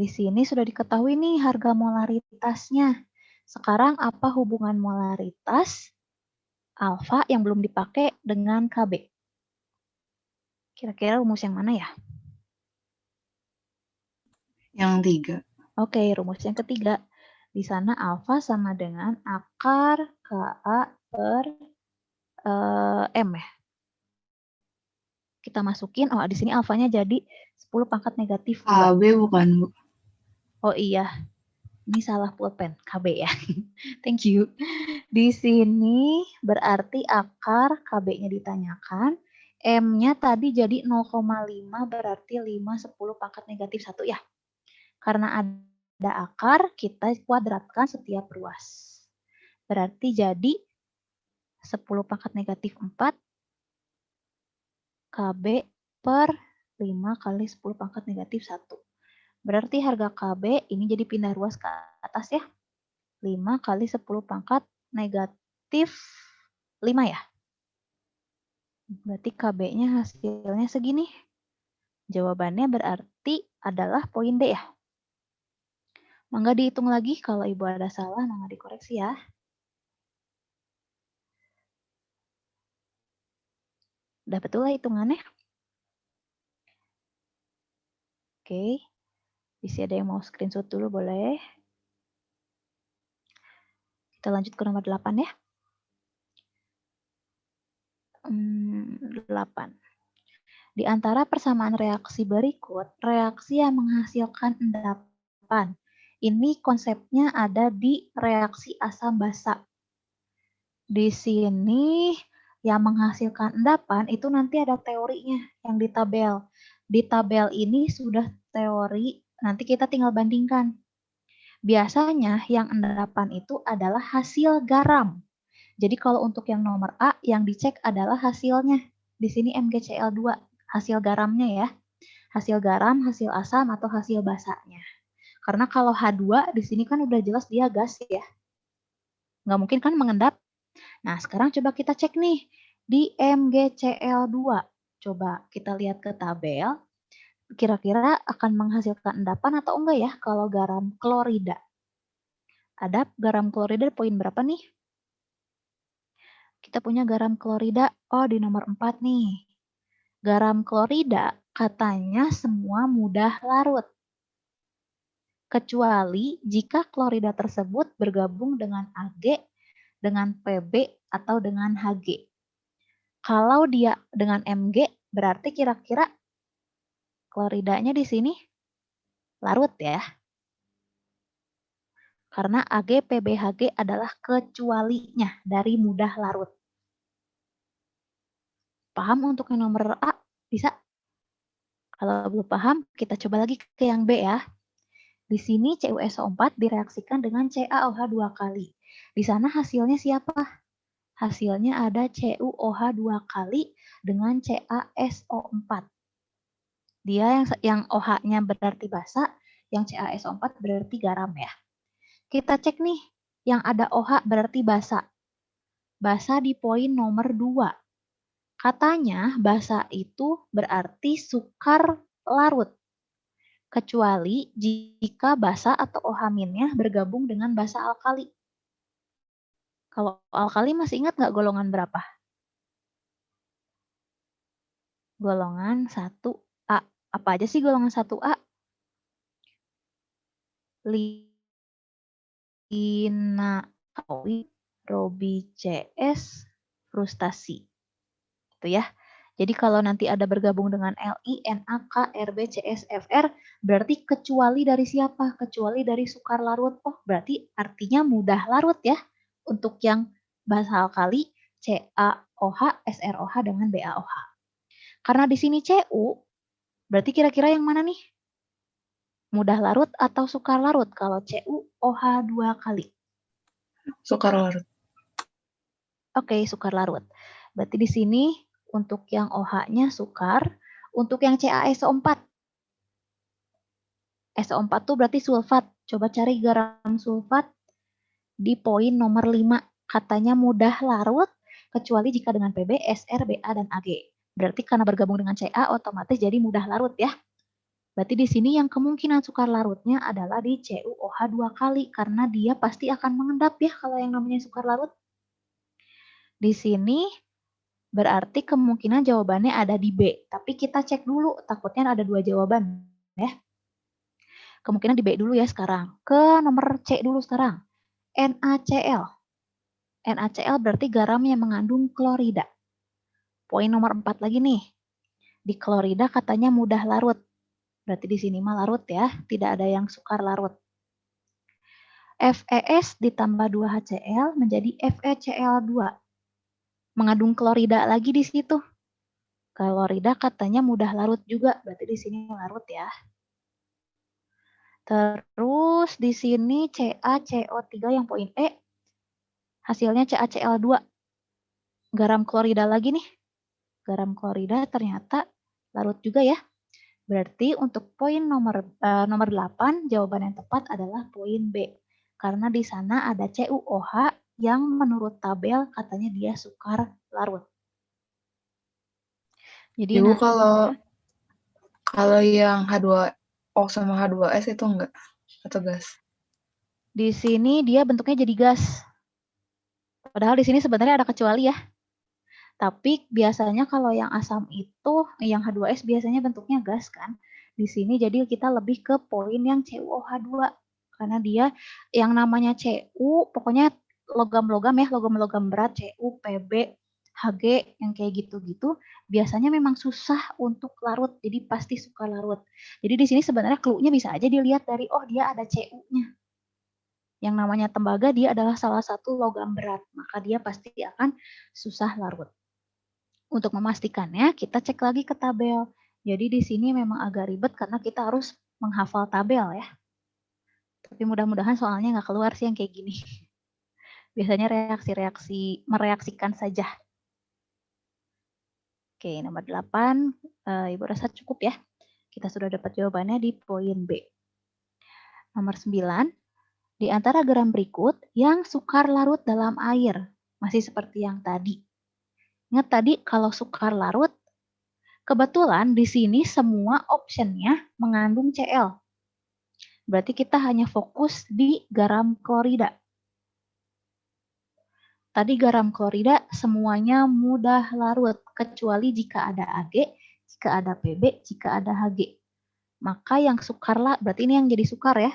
Di sini sudah diketahui nih harga molaritasnya. Sekarang apa hubungan molaritas alfa yang belum dipakai dengan Kb? Kira-kira rumus yang mana ya? Yang 3. Oke, rumus yang ketiga. Di sana alfa sama dengan akar Ka per M ya. Kita masukin, oh di sini alfanya jadi 10 pangkat negatif 2. KB bukan, Bu? Oh iya, ini salah pulpen, KB ya. Thank you. Di sini berarti akar KB-nya ditanyakan, M-nya tadi jadi 0,5 berarti 5, 10 pangkat negatif 1 ya. Karena ada akar, kita kuadratkan setiap ruas. Berarti jadi 10 pangkat negatif 4 KB per 5 kali 10 pangkat negatif 1. Berarti harga KB ini jadi pindah ruas ke atas ya. 5 kali 10 pangkat negatif 5 ya. Berarti KB-nya hasilnya segini. Jawabannya berarti adalah poin D ya. Mangga dihitung lagi, kalau Ibu ada salah, mangga dikoreksi ya. Udah betul lah hitungannya. Oke, bisa ada yang mau screenshot dulu boleh. Kita lanjut ke nomor 8 ya. 8. Di antara persamaan reaksi berikut, reaksi yang menghasilkan endapan. Ini konsepnya ada di reaksi asam basa. Di sini yang menghasilkan endapan itu nanti ada teorinya yang di tabel. Di tabel ini sudah teori, nanti kita tinggal bandingkan. Biasanya yang endapan itu adalah hasil garam. Jadi kalau untuk yang nomor A, yang dicek adalah hasilnya. Di sini MgCl2, hasil garamnya ya. Hasil garam, hasil asam, atau hasil basanya. Karena kalau H2, di sini kan udah jelas dia gas ya. Nggak mungkin kan mengendap. Nah, sekarang coba kita cek nih. Di MgCl2, coba kita lihat ke tabel. Kira-kira akan menghasilkan endapan atau enggak ya kalau garam klorida? Ada garam klorida poin berapa nih? Kita punya garam klorida, oh di nomor 4 nih. Garam klorida katanya semua mudah larut. Kecuali jika klorida tersebut bergabung dengan Ag, dengan Pb, atau dengan Hg. Kalau dia dengan Mg, berarti kira-kira kloridanya di sini larut ya. Karena Ag, Pb, Hg adalah kecualinya dari mudah larut. Paham untuk yang nomor A? Bisa? Kalau belum paham, kita coba lagi ke yang B ya. Di sini CuSO4 direaksikan dengan CaOH 2 kali. Di sana hasilnya siapa? Hasilnya ada CuOH 2 kali dengan CaSO4. Dia yang OH-nya berarti basa, yang CaSO4 berarti garam ya. Kita cek nih, yang ada OH berarti basa. Basa di poin nomor 2. Katanya basa itu berarti sukar larut. Kecuali jika basa atau OH-nya bergabung dengan basa alkali. Kalau alkali masih ingat nggak golongan berapa? Golongan 1A. Apa aja sih golongan 1A? Lina, Kawi, Robi, CS, frustasi. Itu ya. Jadi kalau nanti ada bergabung dengan Li, Na, K, Rb, CS, Fr, berarti kecuali dari siapa? Kecuali dari sukar larut. Oh, berarti artinya mudah larut ya. Untuk yang basa alkali, CaOH, SROH dengan BaOH. Karena di sini Cu, berarti kira-kira yang mana nih? Mudah larut atau sukar larut? Kalau CuOH 2 kali. Sukar larut. Oke, sukar larut. Berarti di sini untuk yang OH-nya sukar, untuk yang CaSO4. SO4 tuh berarti sulfat. Coba cari garam sulfat di poin nomor 5. Katanya mudah larut, kecuali jika dengan Pb, Sr, Ba, dan Ag. Berarti karena bergabung dengan Ca, otomatis jadi mudah larut ya. Berarti di sini yang kemungkinan sukar larutnya adalah di CuOH 2 kali, karena dia pasti akan mengendap ya kalau yang namanya sukar larut. Di sini berarti kemungkinan jawabannya ada di B, tapi kita cek dulu, takutnya ada 2 jawaban ya. Kemungkinan di B dulu ya sekarang. Ke nomor C dulu sekarang. NaCl. NaCl berarti garam yang mengandung klorida. Poin nomor 4 lagi nih. Di klorida katanya mudah larut. Berarti di sini mah larut ya, tidak ada yang sukar larut. FeS ditambah 2HCl menjadi FeCl2. Mengandung klorida lagi di situ. Klorida katanya mudah larut juga, berarti di sini larut ya. Terus di sini CaCO3 yang poin E, hasilnya CaCl2. Garam klorida lagi nih. Garam klorida ternyata larut juga ya. Berarti untuk poin nomor 8, jawaban yang tepat adalah poin B. Karena di sana ada CuOH yang menurut tabel katanya dia sukar larut. Jadi Ibu nah, kalau yang H2O sama H2S itu enggak atau gas? di sini dia bentuknya jadi gas. Padahal di sini sebenarnya ada kecuali ya. Tapi biasanya kalau yang asam itu, yang H2S biasanya bentuknya gas kan. Di sini jadi kita lebih ke poin yang CuOH2. Karena dia yang namanya Cu, pokoknya logam-logam ya, logam-logam berat, Cu, Pb, Hg, yang kayak gitu-gitu, biasanya memang susah untuk larut, jadi pasti suka larut. Jadi di sini sebenarnya clue-nya bisa aja dilihat dari, oh dia ada Cu-nya. Yang namanya tembaga, dia adalah salah satu logam berat, maka dia pasti akan susah larut. Untuk memastikannya, kita cek lagi ke tabel. Jadi di sini memang agak ribet karena kita harus menghafal tabel ya. Tapi mudah-mudahan soalnya nggak keluar sih yang kayak gini. Biasanya reaksi-reaksi mereaksikan saja. Oke, nomor 8, Ibu rasa cukup ya. Kita sudah dapat jawabannya di poin B. Nomor 9, di antara garam berikut yang sukar larut dalam air. Masih seperti yang tadi. Ingat tadi kalau sukar larut, kebetulan di sini semua optionnya mengandung Cl. Berarti kita hanya fokus di garam klorida. Tadi garam klorida semuanya mudah larut, kecuali jika ada Ag, jika ada Pb, jika ada Hg. Maka yang sukar lah, berarti ini yang jadi sukar ya.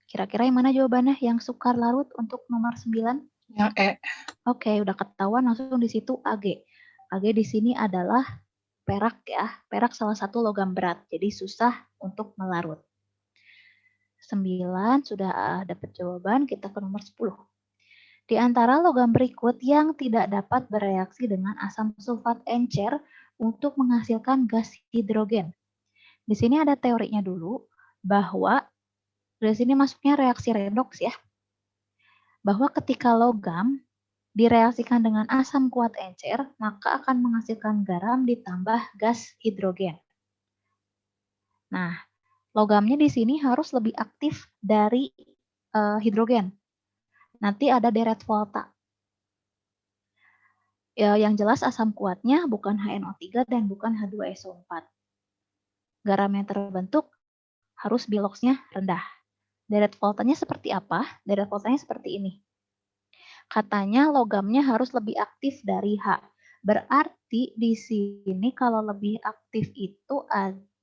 Kira-kira yang mana jawabannya yang sukar larut untuk nomor 9? Yang E. Oke, udah ketahuan langsung di situ Ag. Ag di sini adalah perak ya. Perak salah satu logam berat, jadi susah untuk melarut. 9 sudah dapat jawaban, kita ke nomor 10. Di antara logam berikut yang tidak dapat bereaksi dengan asam sulfat encer untuk menghasilkan gas hidrogen. Di sini ada teorinya dulu, bahwa dari sini masuknya reaksi redoks ya. Bahwa ketika logam direaksikan dengan asam kuat encer, maka akan menghasilkan garam ditambah gas hidrogen. Nah, logamnya di sini harus lebih aktif dari hidrogen. Nanti ada deret volta. Yang jelas asam kuatnya bukan HNO3 dan bukan H2SO4. Garam yang terbentuk harus biloxnya rendah. Deret voltanya seperti apa? Deret voltanya seperti ini. Katanya logamnya harus lebih aktif dari H. Berarti di sini kalau lebih aktif itu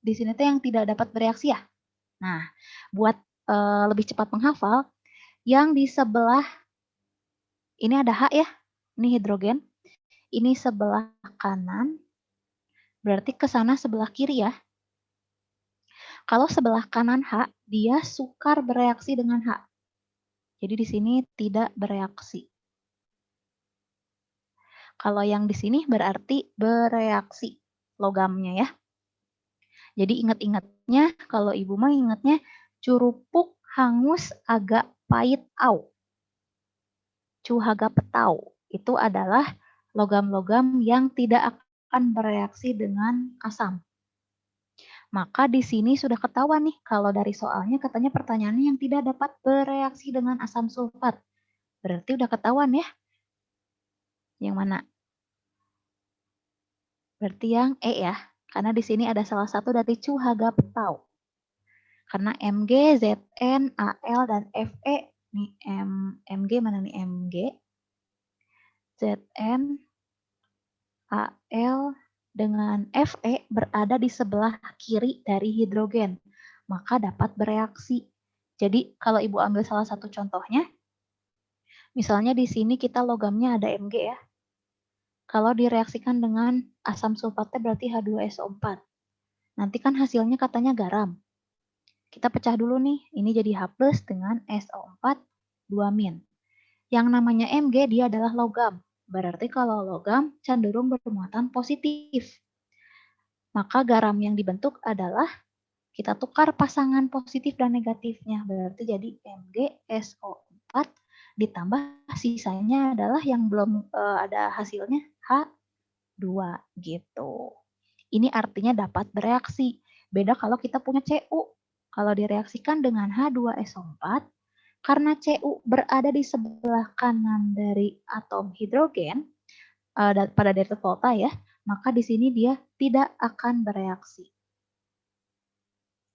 di sini tuh yang tidak dapat bereaksi ya. Nah, buat lebih cepat menghafal, yang di sebelah ini ada H ya, ini hidrogen. Ini sebelah kanan, berarti ke sana sebelah kiri ya. Kalau sebelah kanan H, dia sukar bereaksi dengan H. Jadi di sini tidak bereaksi. Kalau yang di sini berarti bereaksi logamnya ya. Jadi ingat-ingatnya, kalau Ibu mah ingatnya curupuk hangus agak pahit au. Cuhaga petau. Itu adalah logam-logam yang tidak akan bereaksi dengan asam. Maka di sini sudah ketahuan nih, kalau dari soalnya katanya pertanyaannya yang tidak dapat bereaksi dengan asam sulfat. Berarti udah ketahuan ya. Yang mana? Berarti yang E ya. Karena di sini ada salah satu dari Chuhaga Petau. Karena Mg, Zn, Al, dan Fe, nih Mg mana nih Mg, Zn, Al, dengan Fe berada di sebelah kiri dari hidrogen, maka dapat bereaksi. Jadi kalau Ibu ambil salah satu contohnya, misalnya di sini kita logamnya ada Mg ya. Kalau direaksikan dengan asam sulfatnya berarti H2SO4. Nanti kan hasilnya katanya garam. Kita pecah dulu nih, ini jadi H+ dengan SO4 2-. Yang namanya Mg dia adalah logam. Berarti kalau logam cenderung bermuatan positif. Maka garam yang dibentuk adalah kita tukar pasangan positif dan negatifnya. Berarti jadi MgSO4 ditambah sisanya adalah yang belum ada hasilnya H2 gitu. Ini artinya dapat bereaksi. Beda kalau kita punya Cu. Kalau direaksikan dengan H2SO4, karena Cu berada di sebelah kanan dari atom hidrogen, pada delta volta ya, maka di sini dia tidak akan bereaksi.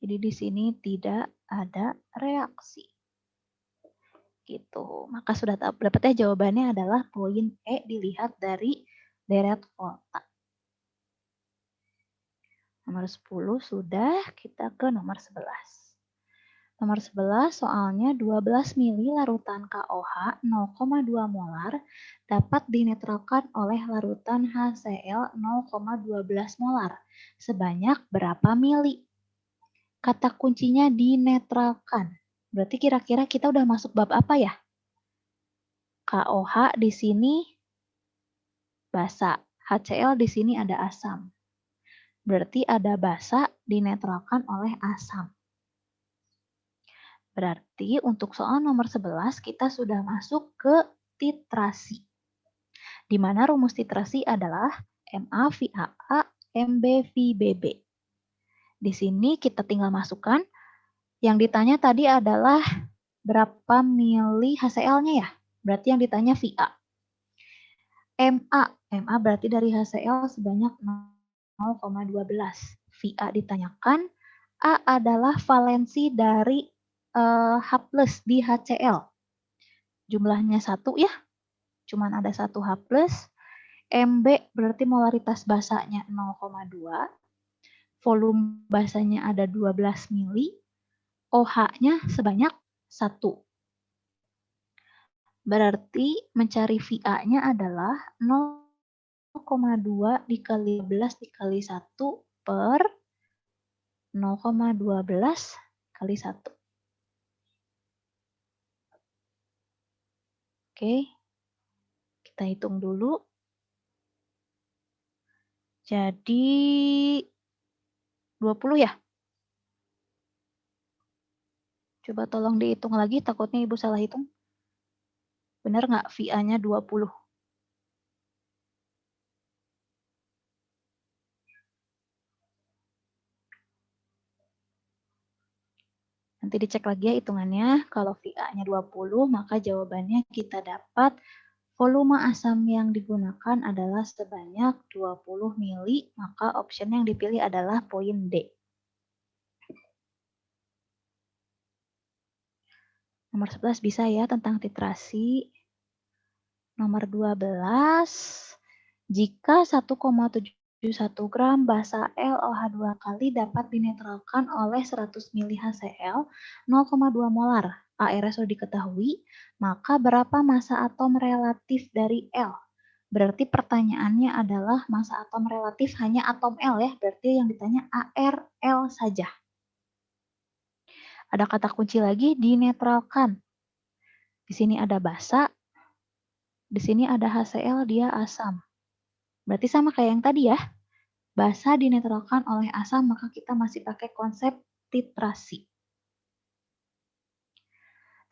Jadi di sini tidak ada reaksi. Gitu. Maka sudah dapat ya jawabannya adalah poin E dilihat dari deret volta. Nomor 10 sudah, kita ke nomor 11. Nomor 11 soalnya 12 mili larutan KOH 0,2 molar dapat dinetralkan oleh larutan HCl 0,12 molar sebanyak berapa mili? Kata kuncinya dinetralkan. Berarti kira-kira kita udah masuk bab apa ya? KOH di sini basa, HCl di sini ada asam. Berarti ada basa dinetralkan oleh asam. Berarti untuk soal nomor 11 kita sudah masuk ke titrasi. Di mana rumus titrasi adalah MaVAA MbVBB. Di sini kita tinggal masukkan. Yang ditanya tadi adalah berapa mili HCl-nya ya? Berarti yang ditanya VA. MA berarti dari HCl sebanyak 0,12. VA ditanyakan, A adalah valensi dari H+ di HCl. Jumlahnya 1 ya, cuman ada 1 H+. Mb berarti molaritas basanya 0,2. Volume basanya ada 12 mili. OH-nya sebanyak 1. Berarti mencari VA-nya adalah 0,2 dikali 12 dikali 1 per 0,12 kali 1. Oke, kita hitung dulu. Jadi 20 ya? Coba tolong dihitung lagi, takutnya Ibu salah hitung. Benar nggak VA-nya 20? Nanti dicek lagi ya hitungannya. Kalau VA-nya 20, maka jawabannya kita dapat volume asam yang digunakan adalah sebanyak 20 mili, maka option yang dipilih adalah poin D. Nomor 11 bisa ya tentang titrasi. Nomor 12, jika 1,71 gram basa LOH2 kali dapat dinetralkan oleh 100 mili HCl 0,2 molar air sudah diketahui, maka berapa massa atom relatif dari L? Berarti pertanyaannya adalah massa atom relatif hanya atom L ya, berarti yang ditanya AR L saja. Ada kata kunci lagi, dinetralkan. Di sini ada basa, di sini ada HCl, dia asam. Berarti sama kayak yang tadi ya. Basa dinetralkan oleh asam, maka kita masih pakai konsep titrasi.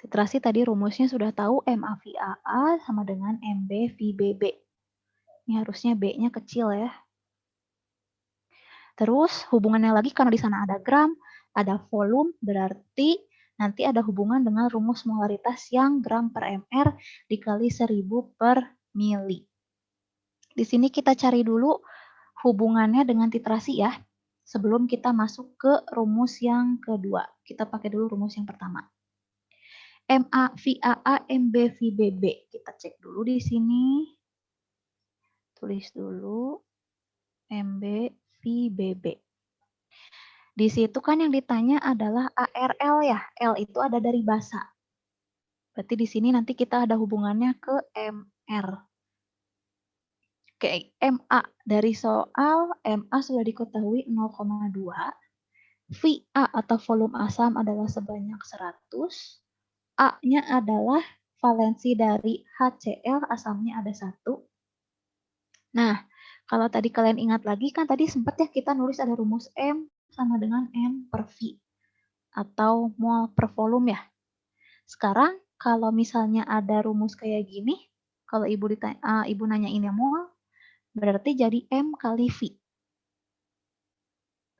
Titrasi tadi rumusnya sudah tahu, MaVAA sama dengan MbVBB. Ini harusnya B-nya kecil ya. Terus hubungannya lagi karena di sana ada gram, ada volume, berarti nanti ada hubungan dengan rumus molaritas yang gram per mr dikali 1000 per mili. Di sini kita cari dulu hubungannya dengan titrasi ya. Sebelum kita masuk ke rumus yang kedua. Kita pakai dulu rumus yang pertama. MA VAA MB VBB. Kita cek dulu di sini. Tulis dulu MB VBB. Di situ kan yang ditanya adalah ARL ya. L itu ada dari basa. Berarti di sini nanti kita ada hubungannya ke MR. Oke, MA dari soal MA sudah diketahui 0,2. VA atau volume asam adalah sebanyak 100. A-nya adalah valensi dari HCl, asamnya ada 1. Nah, kalau tadi kalian ingat lagi kan tadi sempat ya kita nulis ada rumus M sama dengan N per V atau mol per volume ya. Sekarang kalau misalnya ada rumus kayak gini, kalau ibu nanyainnya mol, berarti jadi M kali V.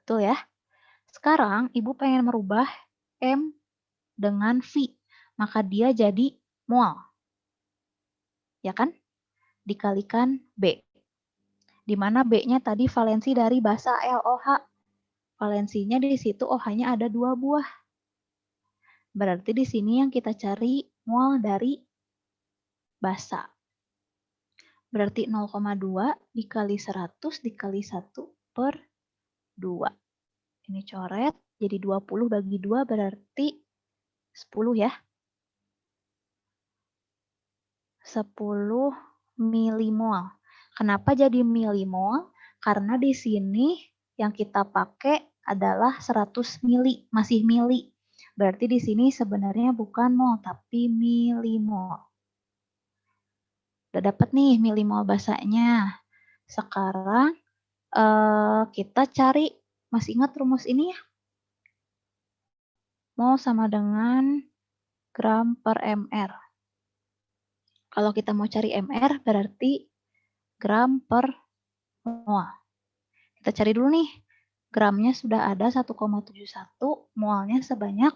Betul ya? Sekarang ibu pengen merubah M dengan V, maka dia jadi mol. Ya kan? Dikalikan B. Di mana B-nya tadi valensi dari basa LOH. Valensinya di situ OH-nya ada 2 buah. Berarti di sini yang kita cari mol dari basa. Berarti 0,2 dikali 100 dikali 1 per 2. Ini coret, jadi 20 bagi 2 berarti 10 ya. 10 milimol. Kenapa jadi milimol? Karena di sini yang kita pakai adalah 100 mili, masih mili. Berarti di sini sebenarnya bukan mol, tapi milimol. Udah dapat nih milimol basanya. Sekarang kita cari, masih ingat rumus ini ya? Mol sama dengan gram per mr. Kalau kita mau cari mr berarti gram per mol. Kita cari dulu nih. Gramnya sudah ada 1,71, molnya sebanyak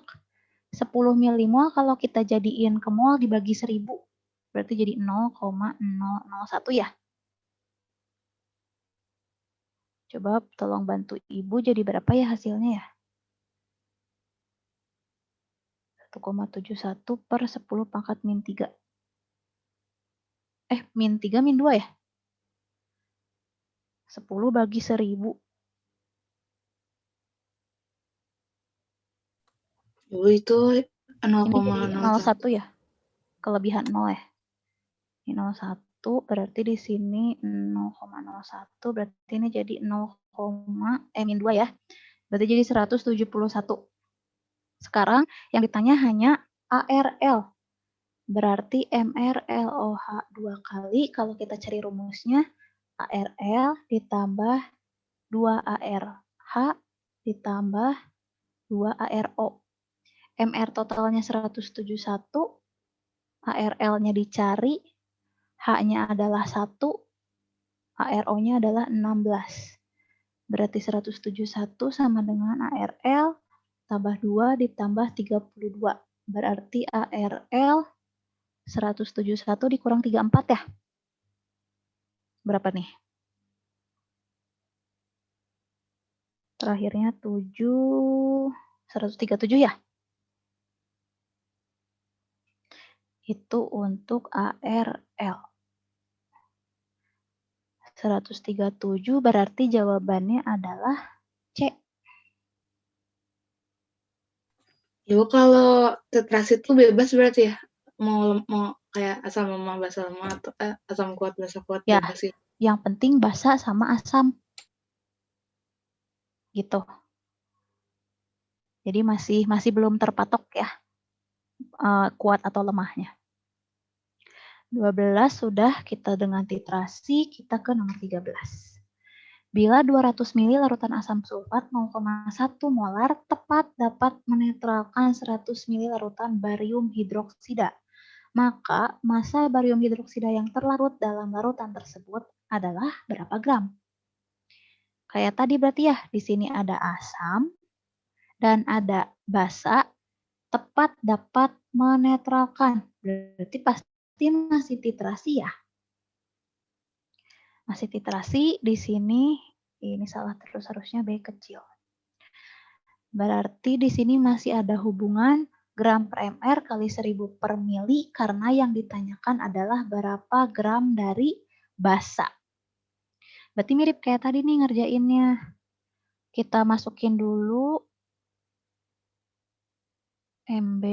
10 milimol. Kalau kita jadiin ke mol dibagi 1000, berarti jadi 0,001 ya. Coba tolong bantu ibu, jadi berapa ya hasilnya ya? 1,71 per 10 pangkat min 3. Min 3 min 2 ya? 10 bagi 1000. Itu Ini jadi 0,01 ya? Kelebihan 0 ya? Ini 01, berarti di sini 0,01, berarti ini jadi 0, min 2 ya. Berarti jadi 171. Sekarang yang ditanya hanya ARL. Berarti MrLOH 2 kali. Kalau kita cari rumusnya, ARL ditambah 2ARH ditambah 2ARO. MR totalnya 171, ARL-nya dicari, H-nya adalah 1, ARO-nya adalah 16. Berarti 171 sama dengan ARL tambah 2 ditambah 32. Berarti ARL 171 dikurang 34 ya? Berapa nih? Terakhirnya 137 ya? Itu untuk ARL. 137 berarti jawabannya adalah C. Ibu kalau titrasi itu bebas berarti ya? Mau kayak asam lemah basa lemah atau asam kuat basa kuat Ya, bebas sih. yang penting basa sama asam. Gitu. Jadi masih belum terpatok ya kuat atau lemahnya. 12 sudah kita dengan titrasi, kita ke nomor 13. Bila 200 ml larutan asam sulfat 0,1 molar tepat dapat menetralkan 100 ml larutan barium hidroksida, maka massa barium hidroksida yang terlarut dalam larutan tersebut adalah berapa gram? Kayak tadi berarti ya, di sini ada asam dan ada basa, tepat dapat menetralkan. Berarti pasti masih titrasi ya. Masih titrasi di sini Ini salah terus, harusnya B kecil. Berarti di sini masih ada hubungan gram per mr kali 1000 per mili karena yang ditanyakan adalah berapa gram dari basa. Berarti mirip kayak tadi nih ngerjainnya. Kita masukin dulu MB,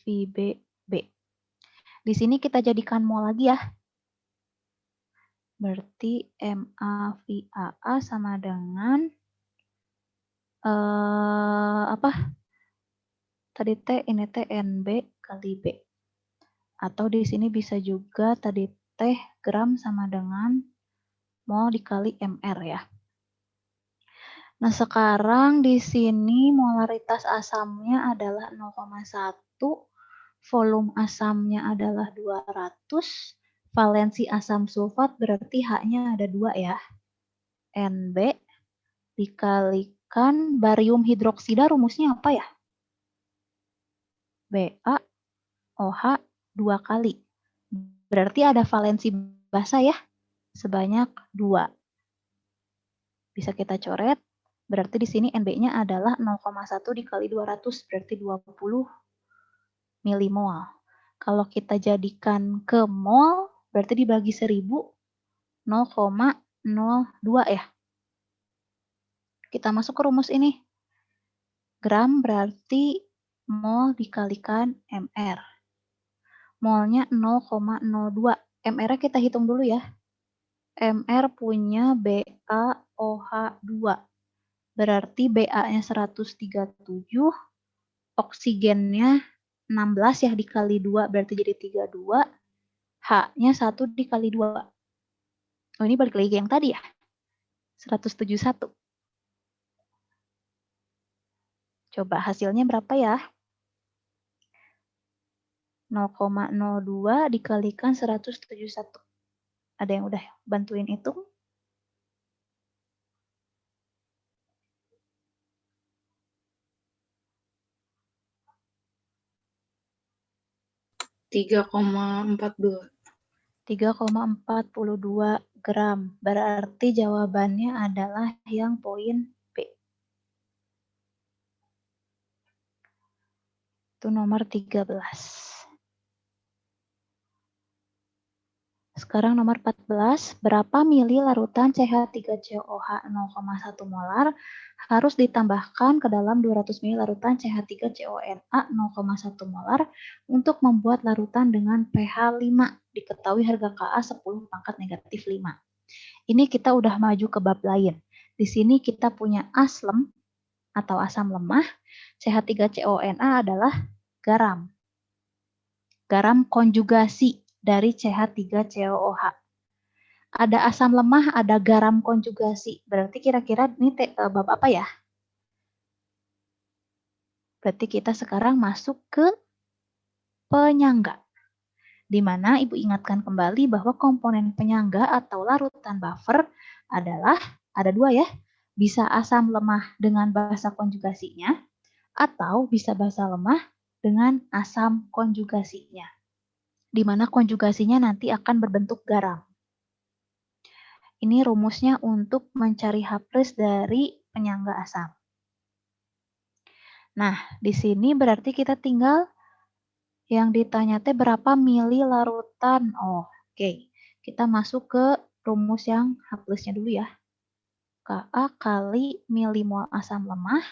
VB, B. Di sini kita jadikan mol lagi ya. Berarti MA, VAA sama dengan apa? Tadi T, ini T, NB kali B. Atau di sini bisa juga tadi T gram sama dengan mol dikali MR ya. Nah, sekarang di sini molaritas asamnya adalah 0,1, volume asamnya adalah 200, valensi asam sulfat berarti H-nya ada 2 ya. NB dikalikan barium hidroksida rumusnya apa ya? BaOH 2 kali. Berarti ada valensi basa ya, sebanyak 2. Bisa kita coret, berarti di sini NB-nya adalah 0,1 dikali 200, berarti 20 milimol. Kalau kita jadikan ke mol, berarti dibagi 1000, 0,02 ya. Kita masuk ke rumus ini. Gram berarti mol dikalikan MR. Molnya 0,02. MR-nya kita hitung dulu ya. MR punya BaOH2. Berarti BA-nya 137, oksigennya 16 ya dikali 2, berarti jadi 32. H-nya 1 dikali 2. Oh, ini balik lagi yang tadi ya. 171. Coba hasilnya berapa ya? 0,02 dikalikan 171. Ada yang udah bantuin hitung? 3,42. 3,42 gram. Berarti jawabannya adalah yang poin B. Itu nomor 13. Sekarang nomor 14, berapa mili larutan CH3COH 0,1 molar harus ditambahkan ke dalam 200 mili larutan CH3CONA 0,1 molar untuk membuat larutan dengan pH 5. Diketahui harga Ka 10 pangkat negatif 5. Ini kita udah maju ke bab lain. Di sini kita punya aslem atau asam lemah, CH3CONA adalah garam. Garam konjugasi dari CH3COOH. Ada asam lemah, ada garam konjugasi. Berarti kira-kira ini bab apa ya? Berarti kita sekarang masuk ke penyangga. Di mana Ibu ingatkan kembali bahwa komponen penyangga atau larutan buffer adalah, ada 2 ya, bisa asam lemah dengan basa konjugasinya, atau bisa basa lemah dengan asam konjugasinya. Di mana konjugasinya nanti akan berbentuk garam. Ini rumusnya untuk mencari H+ dari penyangga asam. Nah, di sini berarti kita tinggal yang ditanya teh berapa mili larutan. Oh, oke. Kita masuk ke rumus yang H+-nya dulu ya. Ka kali milimol asam lemah.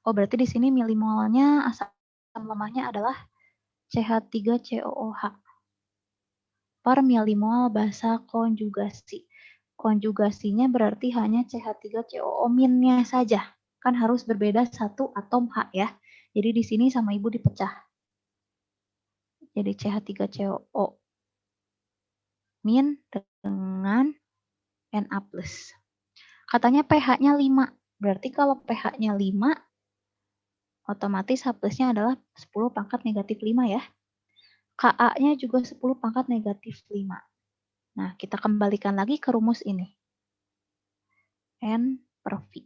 Oh, berarti di sini milimolnya asam lemahnya adalah CH3COOH per milimol basa konjugasi. Konjugasinya berarti hanya CH3COO-nya saja. Kan harus berbeda satu atom H ya. Jadi di sini sama Ibu dipecah. Jadi CH3COO min dengan Na+. Katanya pH-nya 5. Berarti kalau pH-nya 5, otomatis H+-nya adalah 10 pangkat negatif 5 ya. Ka-nya juga 10 pangkat negatif 5. Nah, kita kembalikan lagi ke rumus ini. N per V.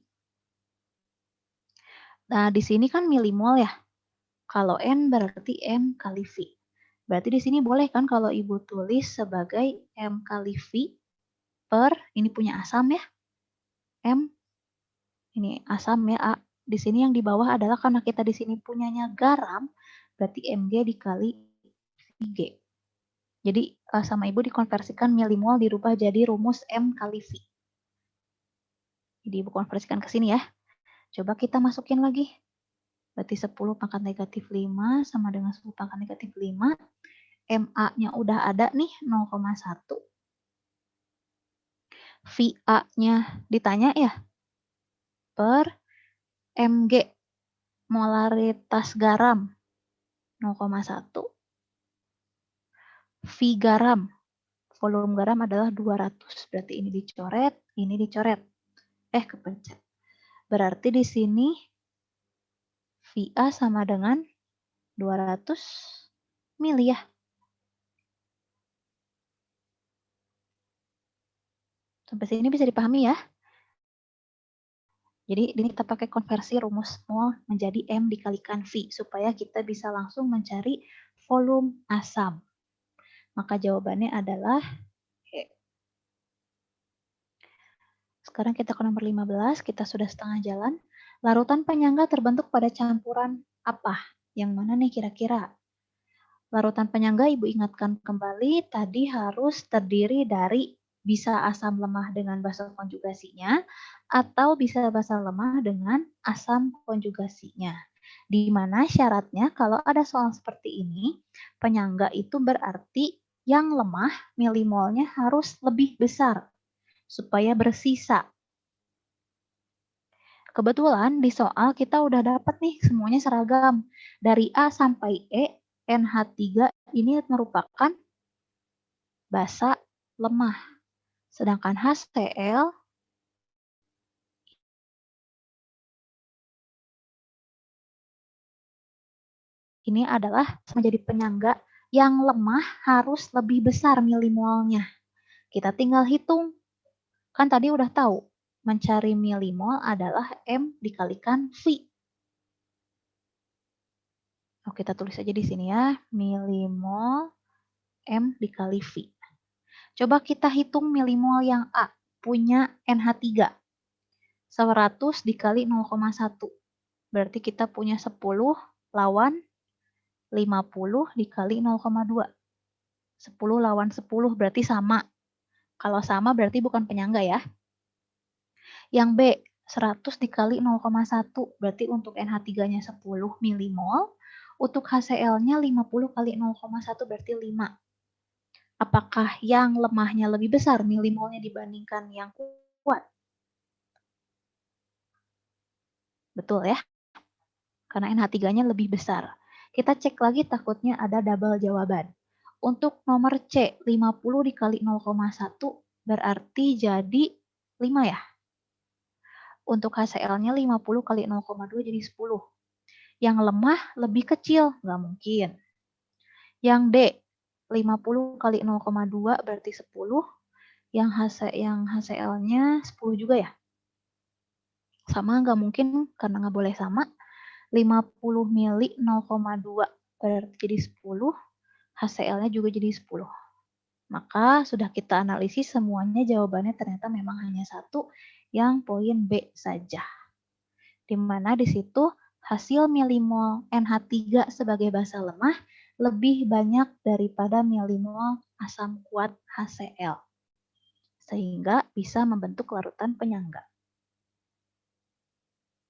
Nah, di sini kan milimol ya. Kalau N berarti M kali V. Berarti di sini boleh kan kalau Ibu tulis sebagai M kali V per, ini punya asam ya, M, ini asam ya, A. Di sini yang di bawah adalah karena kita di sini punyanya garam, berarti Mg dikali Vg. Jadi sama Ibu dikonversikan milimol dirubah jadi rumus M kali V. Jadi Ibu konversikan ke sini ya. Coba kita masukin lagi. Berarti 10 pangkat negatif 5 sama dengan 10 pangkat negatif 5. MA-nya udah ada nih 0,1. VA-nya ditanya ya. Per Mg molaritas garam 0,1. V garam, volume garam adalah 200. Berarti ini dicoret, ini dicoret. Kepencet. Berarti di sini VA sama dengan 200 mili ya. Sampai sini bisa dipahami ya. Jadi ini kita pakai konversi rumus mol menjadi M dikalikan V supaya kita bisa langsung mencari volume asam. Maka jawabannya adalah E. Sekarang kita ke nomor 15, kita sudah setengah jalan. Larutan penyangga terbentuk pada campuran apa? Yang mana nih kira-kira? Larutan penyangga Ibu ingatkan kembali tadi harus terdiri dari bisa asam lemah dengan basa konjugasinya atau bisa basa lemah dengan asam konjugasinya. Di mana syaratnya kalau ada soal seperti ini, penyangga itu berarti yang lemah milimolnya harus lebih besar supaya bersisa. Kebetulan di soal kita udah dapat nih semuanya seragam. Dari A sampai E, NH3 ini merupakan basa lemah. Sedangkan HCl ini adalah menjadi penyangga yang lemah harus lebih besar milimolnya. Kita tinggal hitung. Kan tadi udah tahu, mencari milimol adalah M dikalikan V. Kita tulis aja di sini ya, milimol M dikali V. Coba kita hitung milimol yang A, punya NH3. 100 dikali 0,1. Berarti kita punya 10 lawan 50 dikali 0,2. 10 lawan 10 berarti sama. Kalau sama berarti bukan penyangga ya. Yang B, 100 dikali 0,1. Berarti untuk NH3-nya 10 milimol. Untuk HCl-nya 50 kali 0,1 berarti 5. Apakah yang lemahnya lebih besar milimolnya dibandingkan yang kuat? Betul ya? Karena NH3-nya lebih besar. Kita cek lagi takutnya ada double jawaban. Untuk nomor C, 50 dikali 0,1 berarti jadi 5 ya? Untuk HCl-nya 50 kali 0,2 jadi 10. Yang lemah lebih kecil, nggak mungkin. Yang D, 50 kali 0,2 berarti 10. Yang HCl-nya 10 juga ya? Sama nggak mungkin karena nggak boleh sama. 50 mili 0,2 berarti jadi 10. HCl-nya juga jadi 10. Maka sudah kita analisis semuanya jawabannya ternyata memang hanya satu, yang poin B saja. Di mana di situ hasil milimol NH3 sebagai basa lemah lebih banyak daripada milimol asam kuat HCl. Sehingga bisa membentuk larutan penyangga.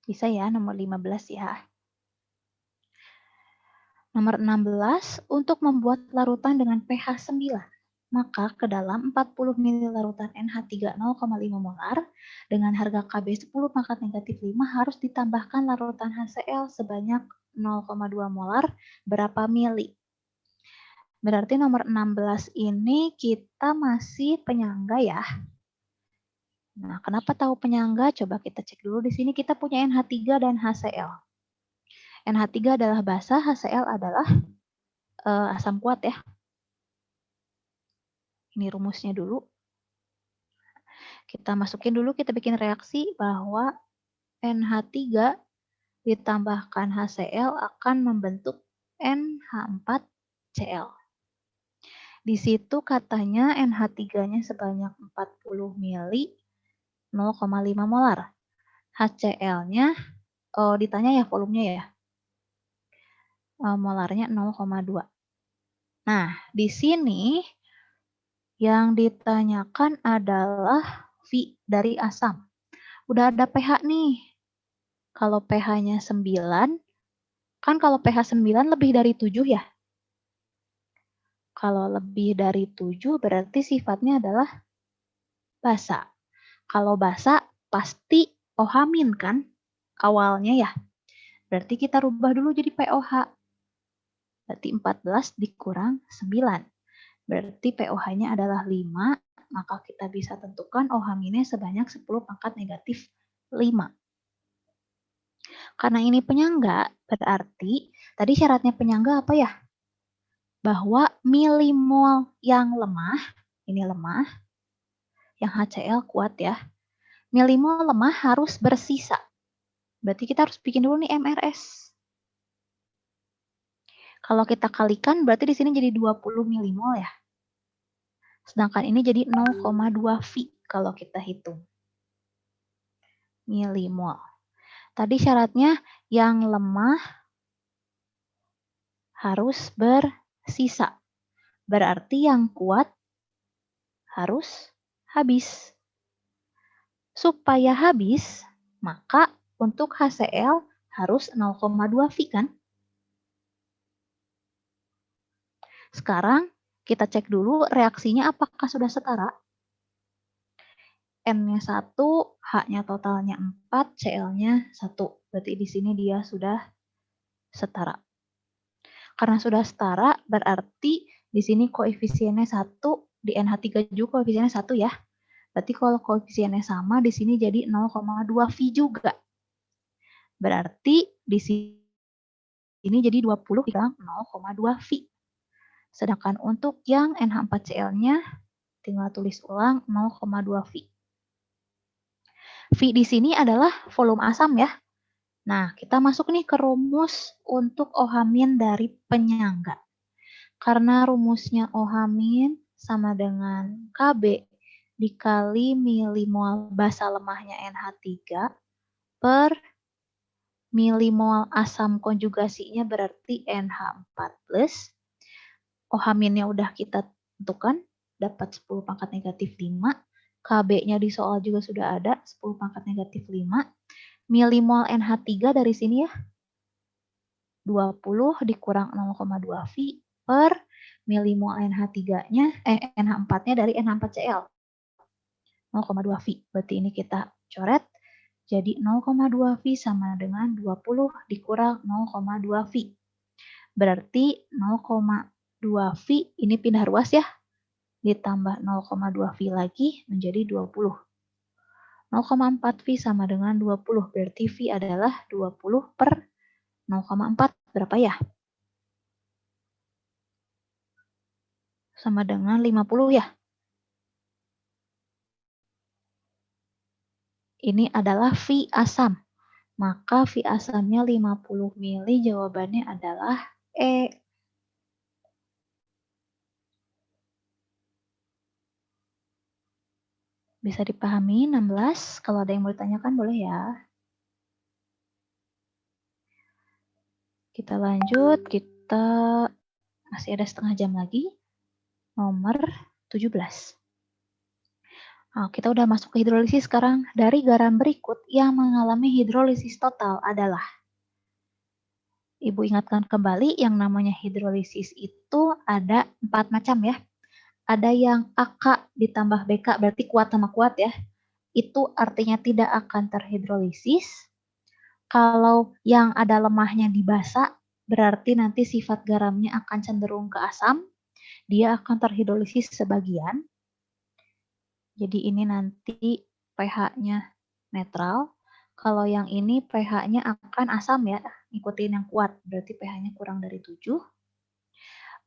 Bisa ya, nomor 15 ya. Nomor 16, untuk membuat larutan dengan pH 9. Maka ke dalam 40 ml larutan NH3 0,5 molar dengan harga Kb 10 pangkat negatif 5 harus ditambahkan larutan HCl sebanyak 0,2 molar berapa mili. Berarti nomor 16 ini kita masih penyangga ya. Nah, kenapa tahu penyangga? Coba kita cek dulu di sini kita punya NH3 dan HCl. NH3 adalah basa, HCl adalah asam kuat ya. Ini rumusnya dulu. Kita masukin dulu, kita bikin reaksi bahwa NH3 ditambahkan HCl akan membentuk NH4Cl. Di situ katanya NH3-nya sebanyak 40 mili, 0,5 molar. HCl-nya, ditanya ya volumenya ya. Molarnya 0,2. Nah, di sini yang ditanyakan adalah V dari asam. Udah ada pH nih. Kalau pH-nya 9, kan kalau pH 9 lebih dari 7 ya. Kalau lebih dari 7 berarti sifatnya adalah basa. Kalau basa pasti OH- kan awalnya ya. Berarti kita rubah dulu jadi POH. Berarti 14 dikurang 9. Berarti POH-nya adalah 5, maka kita bisa tentukan OH- sebanyak 10 pangkat negatif 5. Karena ini penyangga, berarti tadi syaratnya penyangga apa ya? Bahwa milimol yang lemah, ini lemah, yang HCl kuat ya, milimol lemah harus bersisa. Berarti kita harus bikin dulu nih MRS. Kalau kita kalikan, berarti di sini jadi 20 milimol ya. Sedangkan ini jadi 0,2 V kalau kita hitung. Milimol. Tadi syaratnya yang lemah harus bersisa. Berarti yang kuat harus habis. Supaya habis, maka untuk HCl harus 0,2 V kan? Sekarang kita cek dulu reaksinya apakah sudah setara. N-nya 1, H-nya totalnya 4, Cl-nya 1. Berarti di sini dia sudah setara. Karena sudah setara, berarti di sini koefisiennya 1, di NH3 juga koefisiennya 1 ya. Berarti kalau koefisiennya sama, di sini jadi 0,2 V juga. Berarti di sini jadi 20 dikali 0,2 V. Sedangkan untuk yang NH4Cl-nya, tinggal tulis ulang 0,2 V. V di sini adalah volume asam ya. Nah, kita masuk nih ke rumus untuk OH- dari penyangga. Karena rumusnya OH- sama dengan Kb dikali milimol basa lemahnya NH3 per milimol asam konjugasinya berarti NH4+. OH-nya udah kita tentukan, dapat 10 pangkat negatif 5. Kb-nya di soal juga sudah ada, 10 pangkat negatif 5. Milimol NH3 dari sini ya, 20 dikurang 0,2 V per milimol NH3-nya, NH4-nya dari NH4Cl. 0,2 V. Berarti ini kita coret. Jadi 0,2 V sama dengan 20 dikurang 0,2 V. Berarti 0,2 V ini pindah ruas ya. Ditambah 0,2 V lagi menjadi 20. 0,4 V sama dengan 20. Berarti V adalah 20 per 0,4. Berapa ya? Sama dengan 50 ya. Ini adalah V asam. Maka V asamnya 50 mili, jawabannya adalah E. Bisa dipahami 16? Kalau ada yang mau ditanyakan boleh ya. Kita lanjut, kita masih ada setengah jam lagi. Nomor 17. Kita udah masuk ke hidrolisis sekarang. Dari garam berikut yang mengalami hidrolisis total adalah, Ibu ingatkan kembali yang namanya hidrolisis itu ada 4 macam ya. Ada yang AK ditambah BK berarti kuat sama kuat ya. Itu artinya tidak akan terhidrolisis. Kalau yang ada lemahnya di basa berarti nanti sifat garamnya akan cenderung ke asam. Dia akan terhidrolisis sebagian. Jadi ini nanti pH-nya netral. Kalau yang ini pH-nya akan asam ya, ikutin yang kuat, berarti pH-nya kurang dari 7.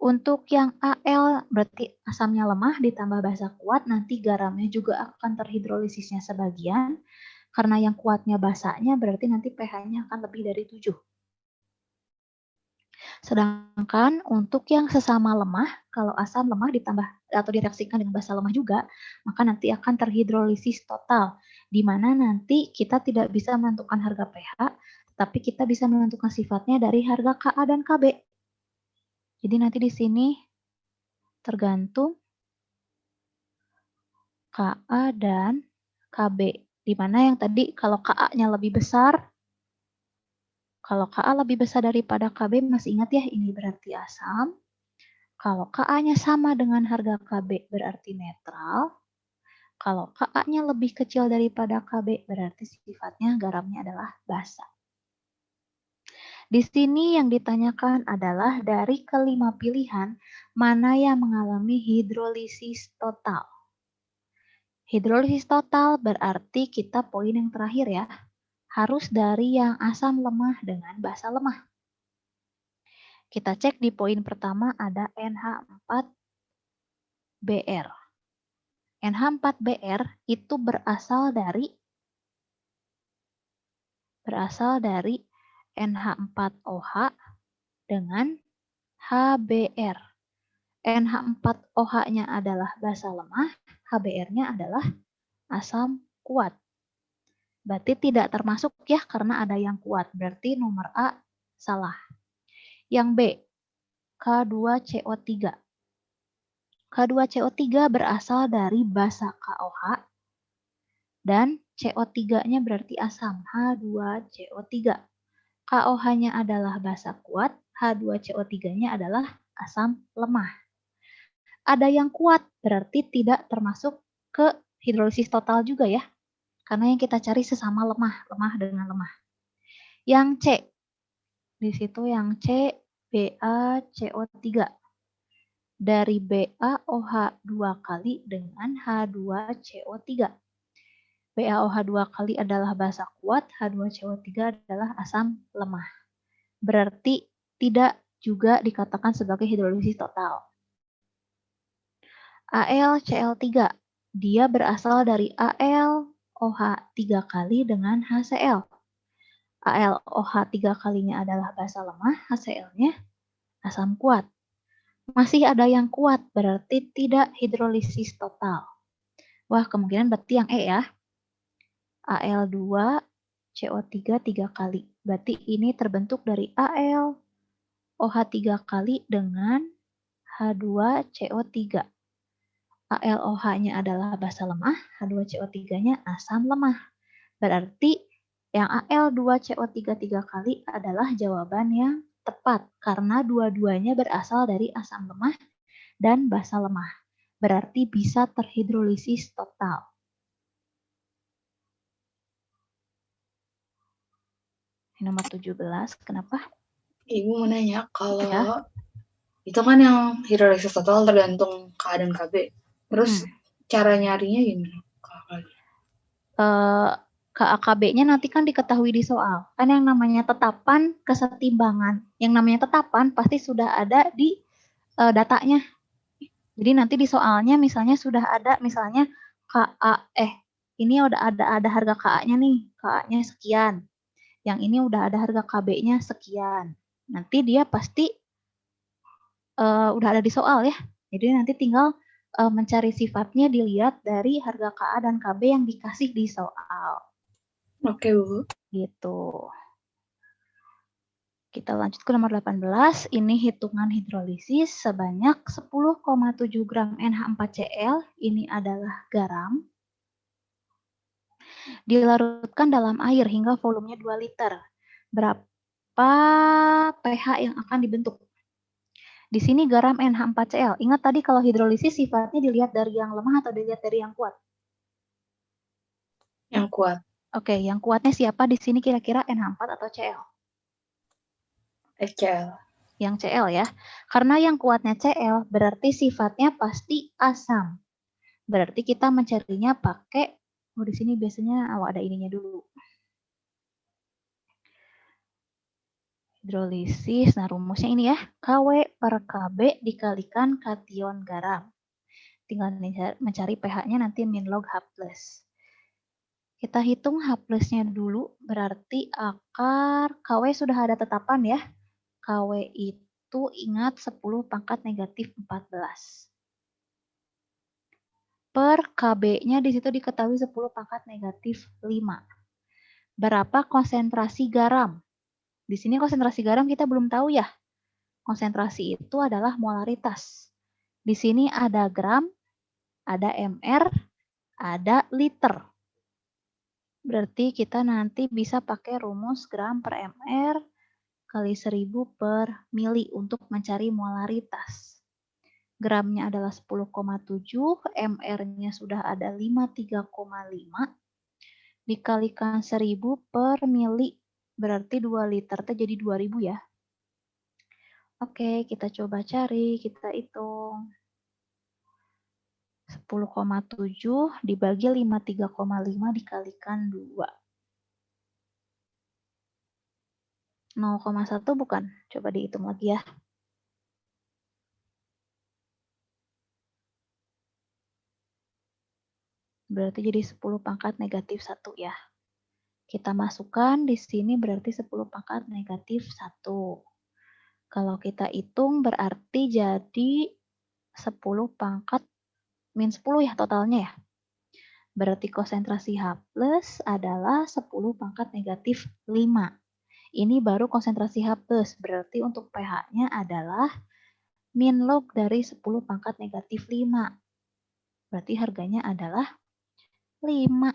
Untuk yang Al, berarti asamnya lemah ditambah basa kuat, nanti garamnya juga akan terhidrolisisnya sebagian. Karena yang kuatnya basanya, berarti nanti pH-nya akan lebih dari 7. Sedangkan untuk yang sesama lemah, kalau asam lemah ditambah atau direaksikan dengan basa lemah juga, maka nanti akan terhidrolisis total, di mana nanti kita tidak bisa menentukan harga pH, tapi kita bisa menentukan sifatnya dari harga Ka dan Kb. Jadi nanti di sini tergantung Ka dan Kb, di mana yang tadi kalau Ka-nya lebih besar, kalau Ka lebih besar daripada Kb, masih ingat ya, ini berarti asam. Kalau Ka-nya sama dengan harga Kb berarti netral. Kalau Ka-nya lebih kecil daripada Kb berarti sifatnya garamnya adalah basa. Di sini yang ditanyakan adalah dari kelima pilihan, mana yang mengalami hidrolisis total. Hidrolisis total berarti kita poin yang terakhir ya, harus dari yang asam lemah dengan basa lemah. Kita cek di poin pertama ada NH4Br. NH4Br itu berasal dari NH4OH dengan HBr. NH4OH-nya adalah basa lemah, HBr-nya adalah asam kuat. Berarti tidak termasuk ya karena ada yang kuat. Berarti nomor A salah. Yang B, K2CO3. K2CO3 berasal dari basa KOH dan CO3-nya berarti asam, H2CO3. KOH-nya adalah basa kuat, H2CO3-nya adalah asam lemah. Ada yang kuat berarti tidak termasuk ke hidrolisis total juga ya. Karena yang kita cari sesama lemah, lemah dengan lemah. Yang C, di situ yang C, BaCO3. Dari BaOH 2 kali dengan H2CO3. BaOH 2 kali adalah basa kuat, H2CO3 adalah asam lemah. Berarti tidak juga dikatakan sebagai hidrolisis total. AlCl3, dia berasal dari AlOH 3 kali dengan HCl. AlOH 3 kalinya adalah basa lemah, HCl-nya asam kuat. Masih ada yang kuat, berarti tidak hidrolisis total. Wah, kemungkinan berarti yang E ya. Al2CO3 3 kali. Berarti ini terbentuk dari AlOH 3 kali dengan H2CO3. AlOH-nya adalah basa lemah, H2CO3-nya asam lemah. Berarti yang Al2CO3 3 kali adalah jawaban yang tepat karena dua-duanya berasal dari asam lemah dan basa lemah. Berarti bisa terhidrolisis total. Nomor 17, kenapa? Ibu mau nanya, kalau Ya. itu kan yang hidrolisis total tergantung Ka dan Kb. Terus cara nyarinya gimana? KAKB-nya nanti kan diketahui di soal. Kan yang namanya tetapan kesetimbangan. Yang namanya tetapan pasti sudah ada di datanya. Jadi nanti di soalnya misalnya sudah ada misalnya KA ini udah ada harga KA-nya nih. KA-nya sekian. Yang ini udah ada harga KB-nya sekian. Nanti dia pasti udah ada di soal ya. Jadi nanti tinggal mencari sifatnya dilihat dari harga KA dan KB yang dikasih di soal. Oke, Bu. Gitu. Kita lanjut ke nomor 18. Ini hitungan hidrolisis sebanyak 10,7 gram NH4Cl. Ini adalah garam. Dilarutkan dalam air hingga volumenya 2 liter. Berapa pH yang akan dibentuk? Di sini garam NH4Cl. Ingat tadi kalau hidrolisis sifatnya dilihat dari yang lemah atau dilihat dari yang kuat? Yang kuat. Oke, yang kuatnya siapa di sini kira-kira NH4 atau Cl? Cl. Yang Cl ya. Karena yang kuatnya Cl berarti sifatnya pasti asam. Berarti kita mencarinya pakai, di sini biasanya ada ininya dulu. Hidrolisis, nah rumusnya ini ya, Kw per Kb dikalikan kation garam. Tinggal mencari pH-nya nanti min log H+. Kita hitung H+-nya dulu, berarti akar KW sudah ada tetapan ya. KW itu itu ingat 10 pangkat negatif 14. Per KB-nya di situ diketahui 10 pangkat negatif 5. Berapa konsentrasi garam? Di sini konsentrasi garam kita belum tahu ya. Konsentrasi itu adalah molaritas. Di sini ada gram, ada mr, ada liter. Berarti kita nanti bisa pakai rumus gram per mr kali 1000 per mili untuk mencari molaritas. Gramnya adalah 10,7, mr-nya sudah ada 53,5, dikalikan 1000 per mili, berarti 2 liter jadi 2000 ya. Oke, kita coba cari, kita hitung. 10,7 dibagi 53,5 dikalikan 2. 0,1 bukan? Coba dihitung lagi ya. Berarti jadi 10 pangkat negatif 1 ya. Kita masukkan di sini berarti 10 pangkat negatif 1. Kalau kita hitung berarti jadi 10 pangkat min 10 ya totalnya ya. Berarti konsentrasi H plus adalah 10 pangkat negatif 5. Ini baru konsentrasi H plus, berarti untuk pH-nya adalah min log dari 10 pangkat negatif 5. Berarti harganya adalah 5.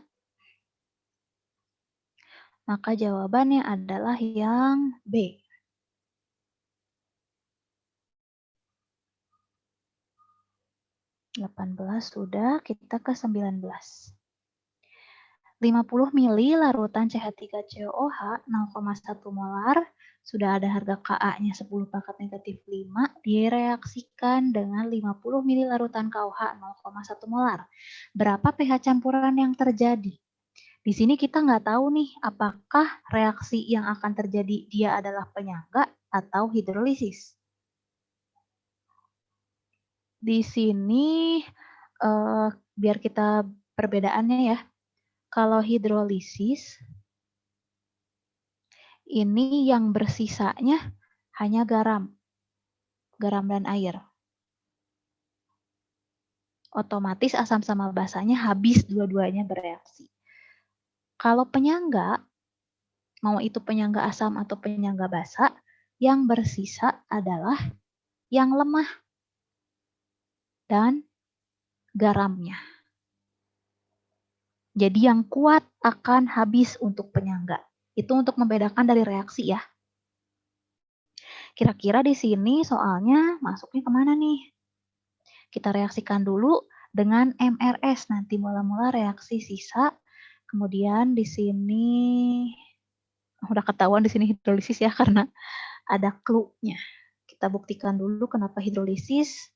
Maka jawabannya adalah yang B. Sudah, kita ke 19. 50 mili larutan CH3COOH 0,1 molar, sudah ada harga Ka-nya 10 pangkat negatif 5, direaksikan dengan 50 mili larutan KOH 0,1 molar. Berapa pH campuran yang terjadi? Di sini kita nggak tahu nih, apakah reaksi yang akan terjadi dia adalah penyangga atau hidrolisis. Di sini, biar kita perbedaannya ya. Kalau hidrolisis, ini yang bersisanya hanya garam dan air. Otomatis asam sama basanya habis dua-duanya bereaksi. Kalau penyangga, mau itu penyangga asam atau penyangga basa, yang bersisa adalah yang lemah dan garamnya. Jadi yang kuat akan habis untuk penyangga. Itu untuk membedakan dari reaksi ya. Kira-kira di sini soalnya masuknya kemana nih? Kita reaksikan dulu dengan MRS. Nanti mula-mula reaksi sisa. Kemudian di sini udah ketahuan di sini hidrolisis ya karena ada clue-nya. Kita buktikan dulu kenapa hidrolisis.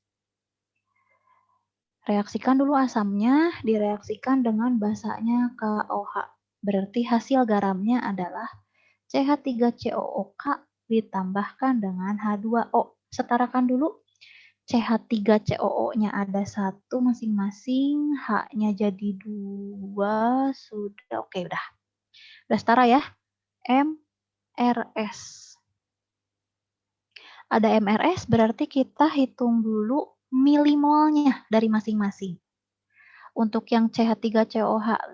Reaksikan dulu asamnya, direaksikan dengan basanya KOH. Berarti hasil garamnya adalah CH3COOK ditambahkan dengan H2O. Setarakan dulu. CH3COO-nya ada 1 masing-masing, H-nya jadi 2, sudah oke udah. Udah setara ya. MRS. Ada MRS berarti kita hitung dulu milimolnya dari masing-masing. Untuk yang CH3COH 50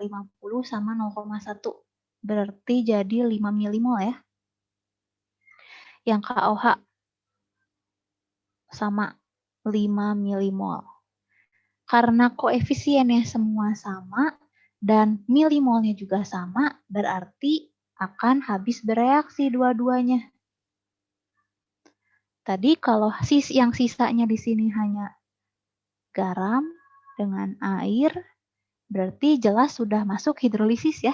sama 0,1. Berarti jadi 5 milimol ya. Yang KOH sama 5 milimol. Karena koefisiennya semua sama dan milimolnya juga sama, berarti akan habis bereaksi dua-duanya. Tadi kalau yang sisanya di sini hanya garam dengan air, berarti jelas sudah masuk hidrolisis ya.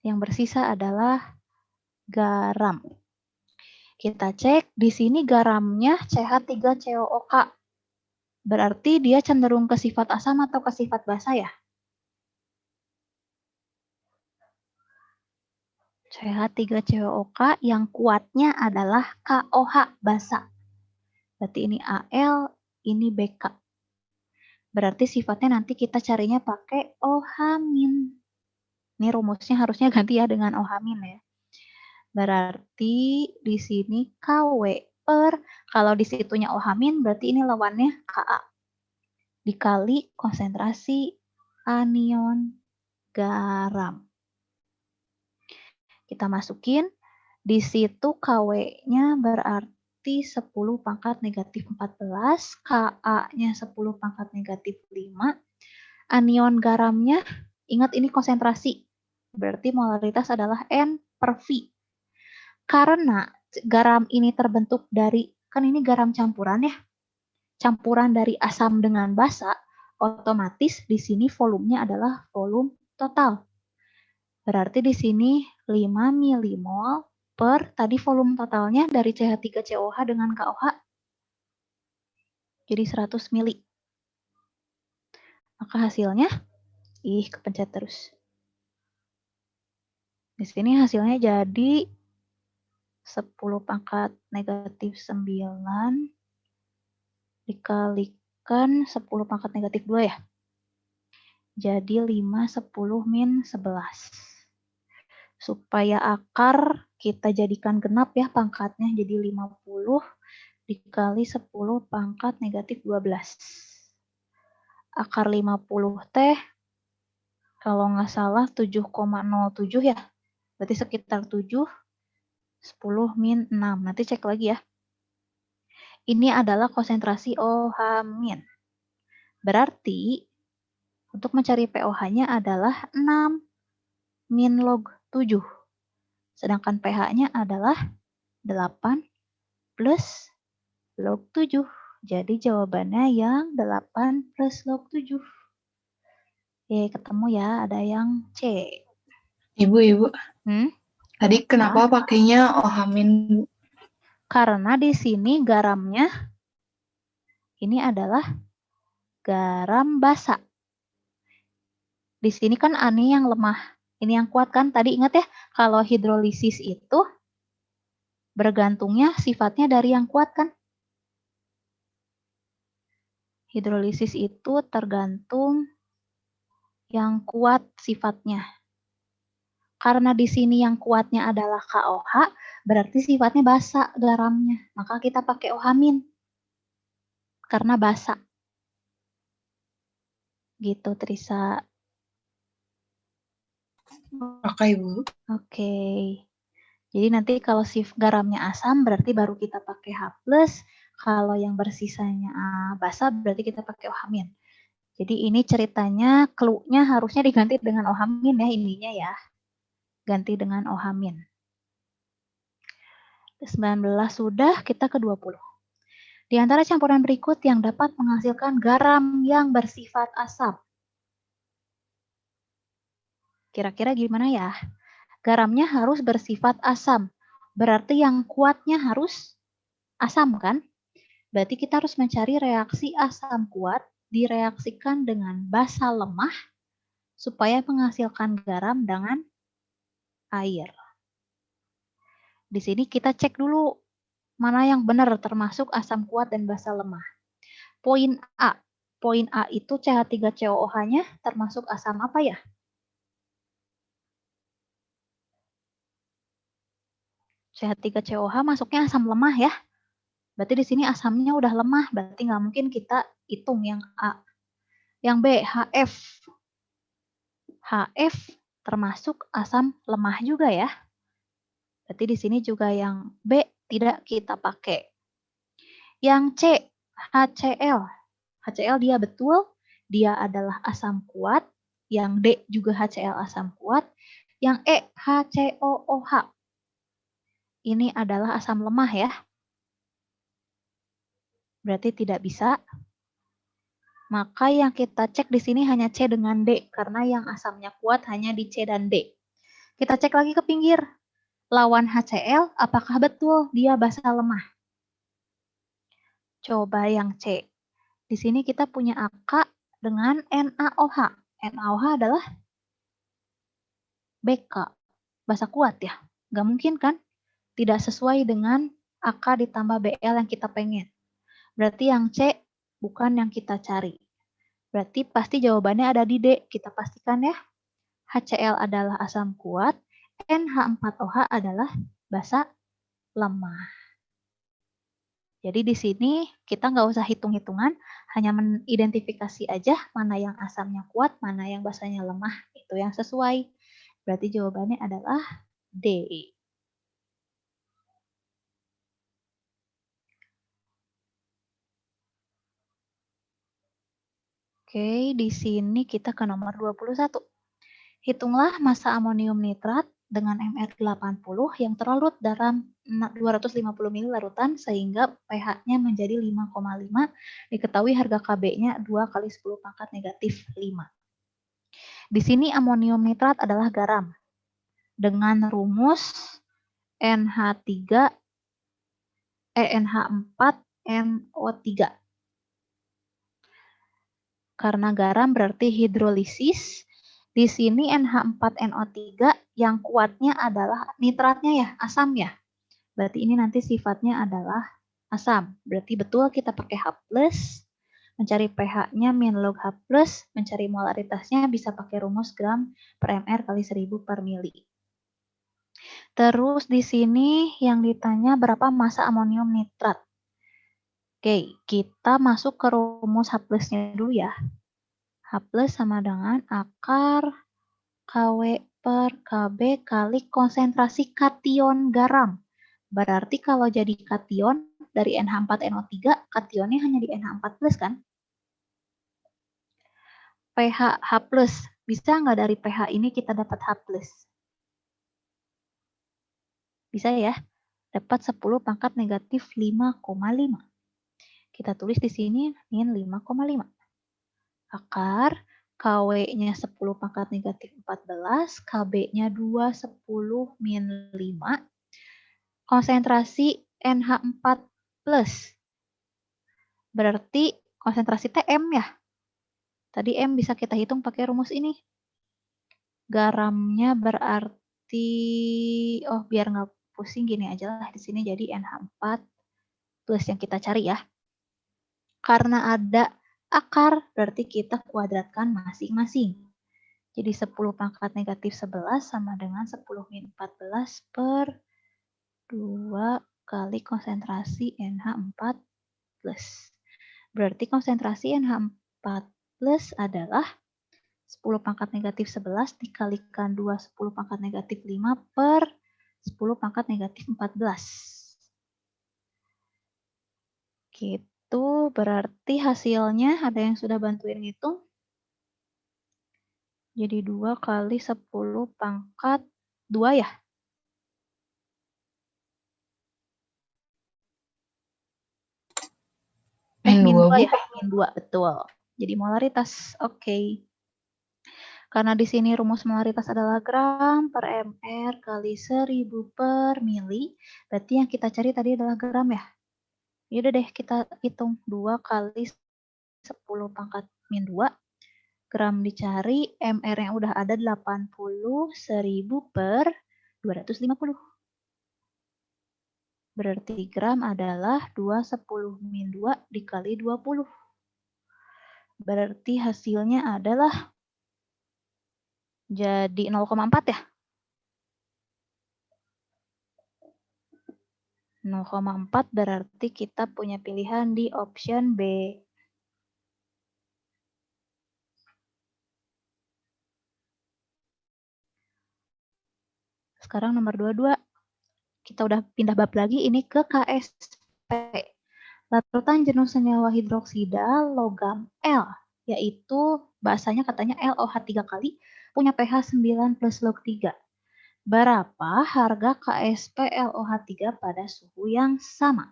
Yang bersisa adalah garam. Kita cek di sini garamnya CH3COOK. Berarti dia cenderung ke sifat asam atau ke sifat basa ya? CH3COOK yang kuatnya adalah KOH basa. Berarti ini Al, ini BK. Berarti sifatnya nanti kita carinya pakai OH-. Ini rumusnya harusnya ganti ya dengan OH- ya. Berarti di sini KW per, kalau di situnya OH- berarti ini lawannya Ka. Dikali konsentrasi anion garam. Kita masukin, di situ Kw-nya berarti 10 pangkat negatif 14, Ka-nya 10 pangkat negatif 5, anion garamnya, ingat ini konsentrasi, berarti molaritas adalah N per V. Karena garam ini terbentuk dari, kan ini garam campuran ya, campuran dari asam dengan basa, otomatis di sini volumenya adalah volume total. Berarti di sini 5 milimol per, tadi volume totalnya dari CH3COH dengan KOH, jadi 100 mili. Maka hasilnya, kepencet terus. Di sini hasilnya jadi 10 pangkat negatif 9 dikalikan 10 pangkat negatif 2 ya. Jadi 5, 10, min 11. Supaya akar kita jadikan genap ya pangkatnya, jadi 50 dikali 10 pangkat negatif 12. Akar 50 teh, kalau nggak salah 7,07 ya. Berarti sekitar 7, 10 min 6. Nanti cek lagi ya. Ini adalah konsentrasi OH-. Berarti untuk mencari pOH-nya adalah 6 min log 7. Sedangkan pH-nya adalah 8 plus log 7. Jadi jawabannya yang 8 plus log 7. Ketemu ya, ada yang C. Ibu. Tadi kenapa pakainya OH-? Karena di sini garamnya ini adalah garam basa. Di sini kan ani yang lemah, ini yang kuat kan? Tadi ingat ya, kalau hidrolisis itu bergantungnya sifatnya dari yang kuat kan? Hidrolisis itu tergantung yang kuat sifatnya. Karena di sini yang kuatnya adalah KOH, berarti sifatnya basa garamnya. Maka kita pakai OH-. Karena basa. Gitu, Trisa. Oke, Ibu. Oke. Jadi nanti kalau si garamnya asam, berarti baru kita pakai H+. Kalau yang bersisanya basa, berarti kita pakai OH-. Jadi ini ceritanya, clue-nya harusnya diganti dengan OH- ya, ininya ya. Ganti dengan OH-. 19 sudah, kita ke 20. Di antara campuran berikut yang dapat menghasilkan garam yang bersifat asam. Kira-kira gimana ya? Garamnya harus bersifat asam. Berarti yang kuatnya harus asam kan? Berarti kita harus mencari reaksi asam kuat direaksikan dengan basa lemah supaya menghasilkan garam dengan air. Di sini kita cek dulu mana yang benar termasuk asam kuat dan basa lemah. Poin A. Poin A itu CH3COOH-nya termasuk asam apa ya? CH3COOH masuknya asam lemah ya. Berarti di sini asamnya udah lemah, berarti nggak mungkin kita hitung yang A. Yang B, HF. HF termasuk asam lemah juga ya. Berarti di sini juga yang B tidak kita pakai. Yang C, HCl. HCl dia betul, dia adalah asam kuat. Yang D juga HCl asam kuat. Yang E, HCOOH. Ini adalah asam lemah ya. Berarti tidak bisa. Maka yang kita cek di sini hanya C dengan D, karena yang asamnya kuat hanya di C dan D. Kita cek lagi ke pinggir. Lawan HCl, apakah betul dia basa lemah? Coba yang C. Di sini kita punya AK dengan NaOH. NaOH adalah BK. Basa kuat ya? Nggak mungkin kan? Tidak sesuai dengan AK ditambah Bl yang kita pengen. Berarti yang C bukan yang kita cari. Berarti pasti jawabannya ada di D. Kita pastikan ya. HCl adalah asam kuat, NH4OH adalah basa lemah. Jadi di sini kita nggak usah hitung-hitungan, hanya mengidentifikasi aja mana yang asamnya kuat, mana yang basanya lemah, itu yang sesuai. Berarti jawabannya adalah D. Oke, di sini kita ke nomor 21. Hitunglah massa amonium nitrat dengan MR80 yang terlarut dalam 250 ml larutan sehingga pH-nya menjadi 5,5. Diketahui harga Kb-nya 2 kali 10 pangkat negatif 5. Di sini amonium nitrat adalah garam dengan rumus NH4NO3. Karena garam berarti hidrolisis. Di sini NH4NO3 yang kuatnya adalah nitratnya ya, asam ya. Berarti ini nanti sifatnya adalah asam. Berarti betul kita pakai H+, mencari pH-nya min log H+, mencari molaritasnya bisa pakai rumus gram per mr kali 1000 per mili. Terus di sini yang ditanya berapa massa amonium nitrat. Oke, kita masuk ke rumus H+-nya dulu ya. H+ sama dengan akar Kw per Kb kali konsentrasi kation garam. Berarti kalau jadi kation dari NH4NO3, kationnya hanya di NH4+ kan? pH H+, bisa nggak dari pH ini kita dapat H+? Bisa ya, dapat 10 pangkat negatif 5,5. Kita tulis di sini min 5,5. Akar Kw-nya 10 pangkat negatif 14, Kb-nya 2, 10 min 5. Konsentrasi NH4+. Berarti konsentrasi Tm ya. Tadi M bisa kita hitung pakai rumus ini. Garamnya berarti, biar nggak pusing gini aja lah di sini jadi NH4+ yang kita cari ya. Karena ada akar, berarti kita kuadratkan masing-masing. Jadi 10 pangkat negatif 11 sama dengan 10 min 14 per 2 kali konsentrasi NH4+. Berarti konsentrasi NH4+ adalah 10 pangkat negatif 11 dikalikan 2 10 pangkat negatif 5 per 10 pangkat negatif 14. Gitu, berarti hasilnya ada yang sudah bantuin ngitung? Jadi 2 kali 10 pangkat 2 ya? Min 2 ya? Min 2, betul. Jadi molaritas, oke. Karena di sini rumus molaritas adalah gram per mr kali 1000 per mili, berarti yang kita cari tadi adalah gram ya? Yaudah deh, kita hitung 2 kali 10 pangkat min 2. Gram dicari, MR yang udah ada 80, 1000 per 250. Berarti gram adalah 210 min 2 dikali 20. Berarti hasilnya adalah jadi 0,4 ya? 0,4 berarti kita punya pilihan di option B. Sekarang nomor 22. Kita udah pindah bab lagi, ini ke KSP. Larutan jenuh senyawa hidroksida logam L, yaitu bahasanya katanya LOH 3 kali, punya pH 9 plus log 3. Berapa harga KSP LOH3 pada suhu yang sama?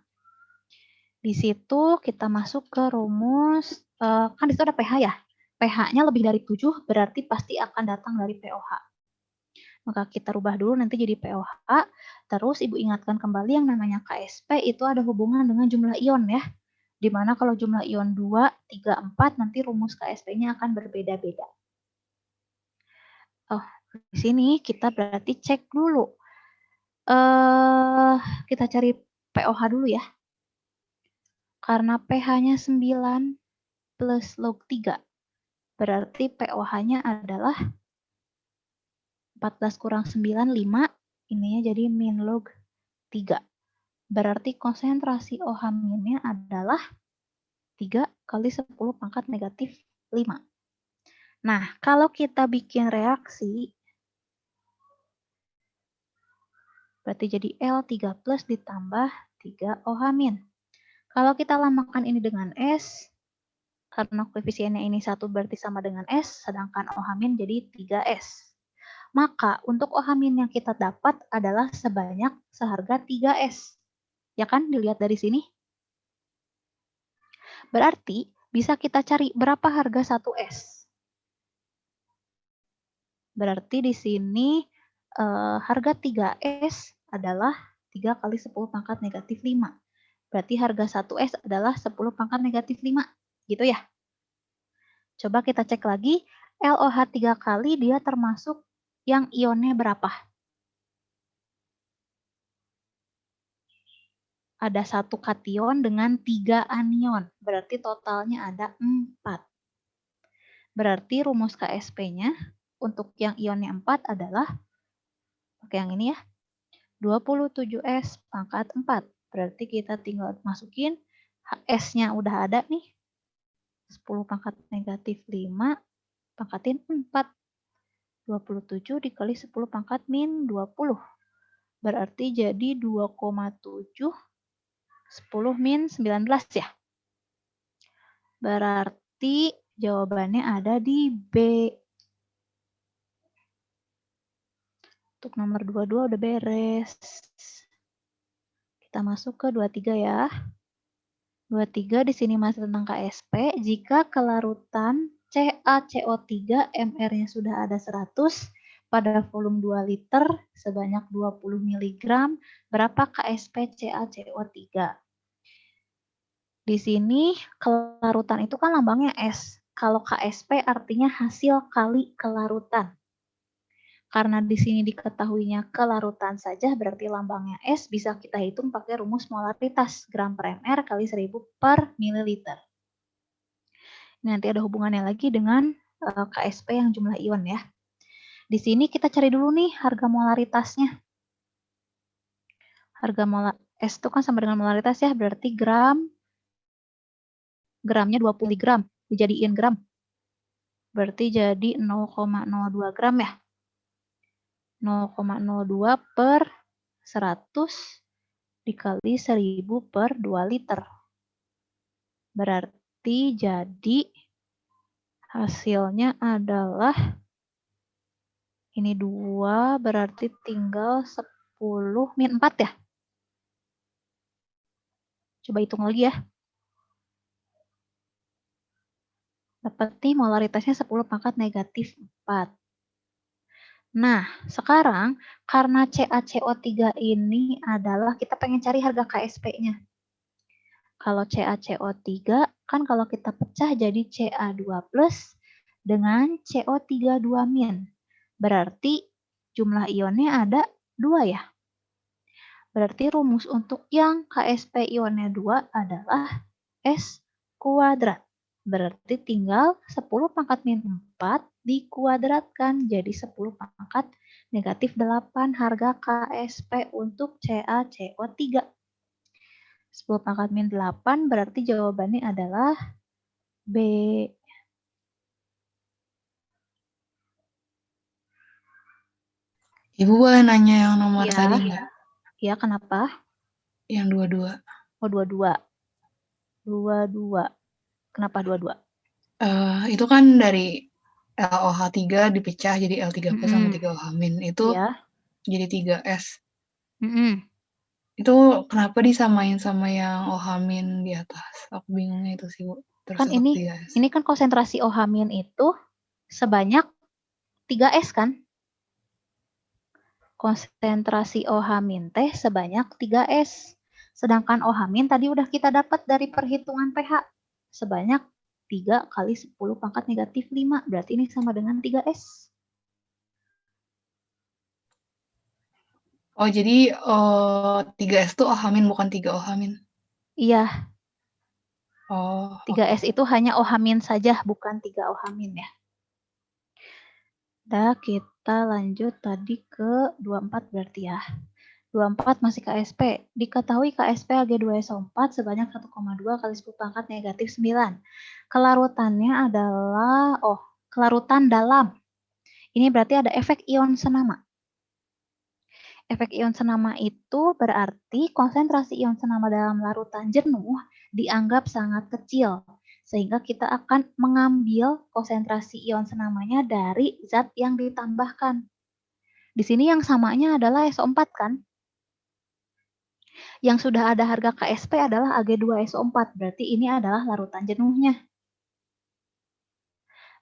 Di situ kita masuk ke rumus, kan di situ ada pH ya. pH-nya lebih dari 7 berarti pasti akan datang dari pOH. Maka kita rubah dulu nanti jadi pOH. Terus Ibu ingatkan kembali yang namanya KSP itu ada hubungan dengan jumlah ion ya. Dimana kalau jumlah ion 2, 3, 4 nanti rumus KSP-nya akan berbeda-beda. Oh, di sini kita berarti cek dulu. Kita cari pOH dulu ya. Karena pH-nya 9 plus log 3. Berarti pOH-nya adalah 14 kurang 9, 5. Ininya jadi min log 3. Berarti konsentrasi OH-nya adalah 3 kali 10 pangkat negatif 5. Nah, kalau kita bikin reaksi, berarti jadi L3 plus ditambah 3 OH-. Kalau kita lambangkan ini dengan S, karena koefisiennya ini 1 berarti sama dengan S, sedangkan OH- jadi 3S. Maka untuk OH- yang kita dapat adalah sebanyak seharga 3S. Ya kan, dilihat dari sini. Berarti bisa kita cari berapa harga 1S. Berarti di sini harga 3S adalah 3 kali 10 pangkat negatif 5. Berarti harga 1S adalah 10 pangkat negatif 5. Gitu ya. Coba kita cek lagi, LOH 3 kali dia termasuk yang ionnya berapa? Ada 1 kation dengan 3 anion. Berarti totalnya ada 4. Berarti rumus KSP-nya untuk yang ionnya 4 adalah, pakai yang ini ya, 27S pangkat 4. Berarti kita tinggal masukin S-nya udah ada nih. 10 pangkat negatif 5 pangkatin 4. 27 dikali 10 pangkat min 20. Berarti jadi 2,7 10 min 19 ya. Berarti jawabannya ada di B. Untuk nomor 22 udah beres. Kita masuk ke 23 ya. 23 di sini masih tentang KSP. Jika kelarutan CaCO3 MR-nya sudah ada 100 pada volume 2 liter sebanyak 20 mg, berapa KSP CaCO3? Di sini kelarutan itu kan lambangnya S. Kalau KSP artinya hasil kali kelarutan. Karena di sini diketahuinya kelarutan saja, berarti lambangnya S bisa kita hitung pakai rumus molaritas, gram per mr kali 1000 per mililiter. Nanti ada hubungannya lagi dengan KSP yang jumlah ion ya. Di sini kita cari dulu nih harga molaritasnya. Harga S itu kan sama dengan molaritas ya, berarti gramnya 20 gram, dijadiin gram. Berarti jadi 0,02 gram ya. 0,02 per 100 dikali 1000 per 2 liter. Berarti jadi hasilnya adalah ini 2 berarti tinggal 10 min 4 ya. Coba hitung lagi ya. Dapat nih molaritasnya 10 pangkat negatif 4. Nah, sekarang karena CaCO3 ini adalah kita pengen cari harga KSP-nya. Kalau CaCO3 kan kalau kita pecah jadi Ca2 plus dengan CO3 2-. Berarti jumlah ionnya ada 2 ya. Berarti rumus untuk yang KSP ionnya 2 adalah S kuadrat. Berarti tinggal 10 pangkat min 4 dikuadratkan jadi 10 pangkat negatif 8 harga KSP untuk CaCO3. 10 pangkat min 8 berarti jawabannya adalah B. Ibu boleh nanya yang nomor Ya. tadi nggak? Ya, kenapa? Yang 22. Oh, 22. 22. Kenapa 22? Itu kan dari LOH3 dipecah jadi L3 plus sama 3 OH-. Itu Ya. jadi 3S. Mm-mm. Itu kenapa disamain sama yang OH- di atas? Aku bingungnya itu sih, Bu. Terus Kan tetap ini 3S. kan konsentrasi OH- itu sebanyak 3S kan? Konsentrasi OH- teh sebanyak 3S. Sedangkan OH- tadi udah kita dapat dari perhitungan pH. Sebanyak 3 kali 10 pangkat negatif 5. Berarti ini sama dengan 3S. Oh, jadi 3S itu OH- bukan 3 OH-. Iya, Oh, 3S itu hanya OH- saja, bukan 3 OH- ya. Nah, kita lanjut tadi ke 24 berarti ya. 24 masih KSP. Diketahui KSP Ag2SO4 sebanyak 1,2 kali 10 pangkat negatif 9. Kelarutannya adalah, kelarutan dalam. Ini berarti ada efek ion senama. Efek ion senama itu berarti konsentrasi ion senama dalam larutan jenuh dianggap sangat kecil. Sehingga kita akan mengambil konsentrasi ion senamanya dari zat yang ditambahkan. Di sini yang samanya adalah SO4 kan? Yang sudah ada harga KSP adalah Ag2SO4, berarti ini adalah larutan jenuhnya.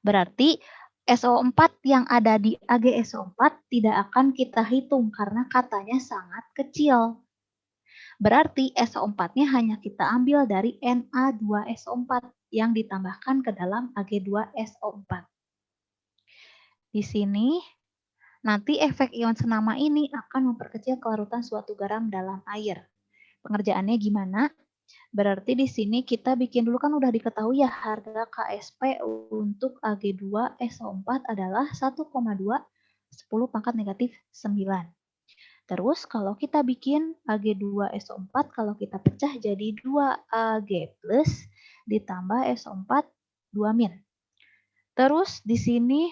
Berarti SO4 yang ada di AgSO4 tidak akan kita hitung karena katanya sangat kecil. Berarti SO4-nya hanya kita ambil dari Na2SO4 yang ditambahkan ke dalam Ag2SO4. Di sini nanti efek ion senama ini akan memperkecil kelarutan suatu garam dalam air. Pengerjaannya gimana? Berarti di sini kita bikin dulu kan udah diketahui ya harga KSP untuk Ag2SO4 adalah 1,2 10 pangkat negatif 9. Terus kalau kita bikin Ag2SO4 kalau kita pecah jadi 2Ag plus ditambah SO4 2 min. Terus di sini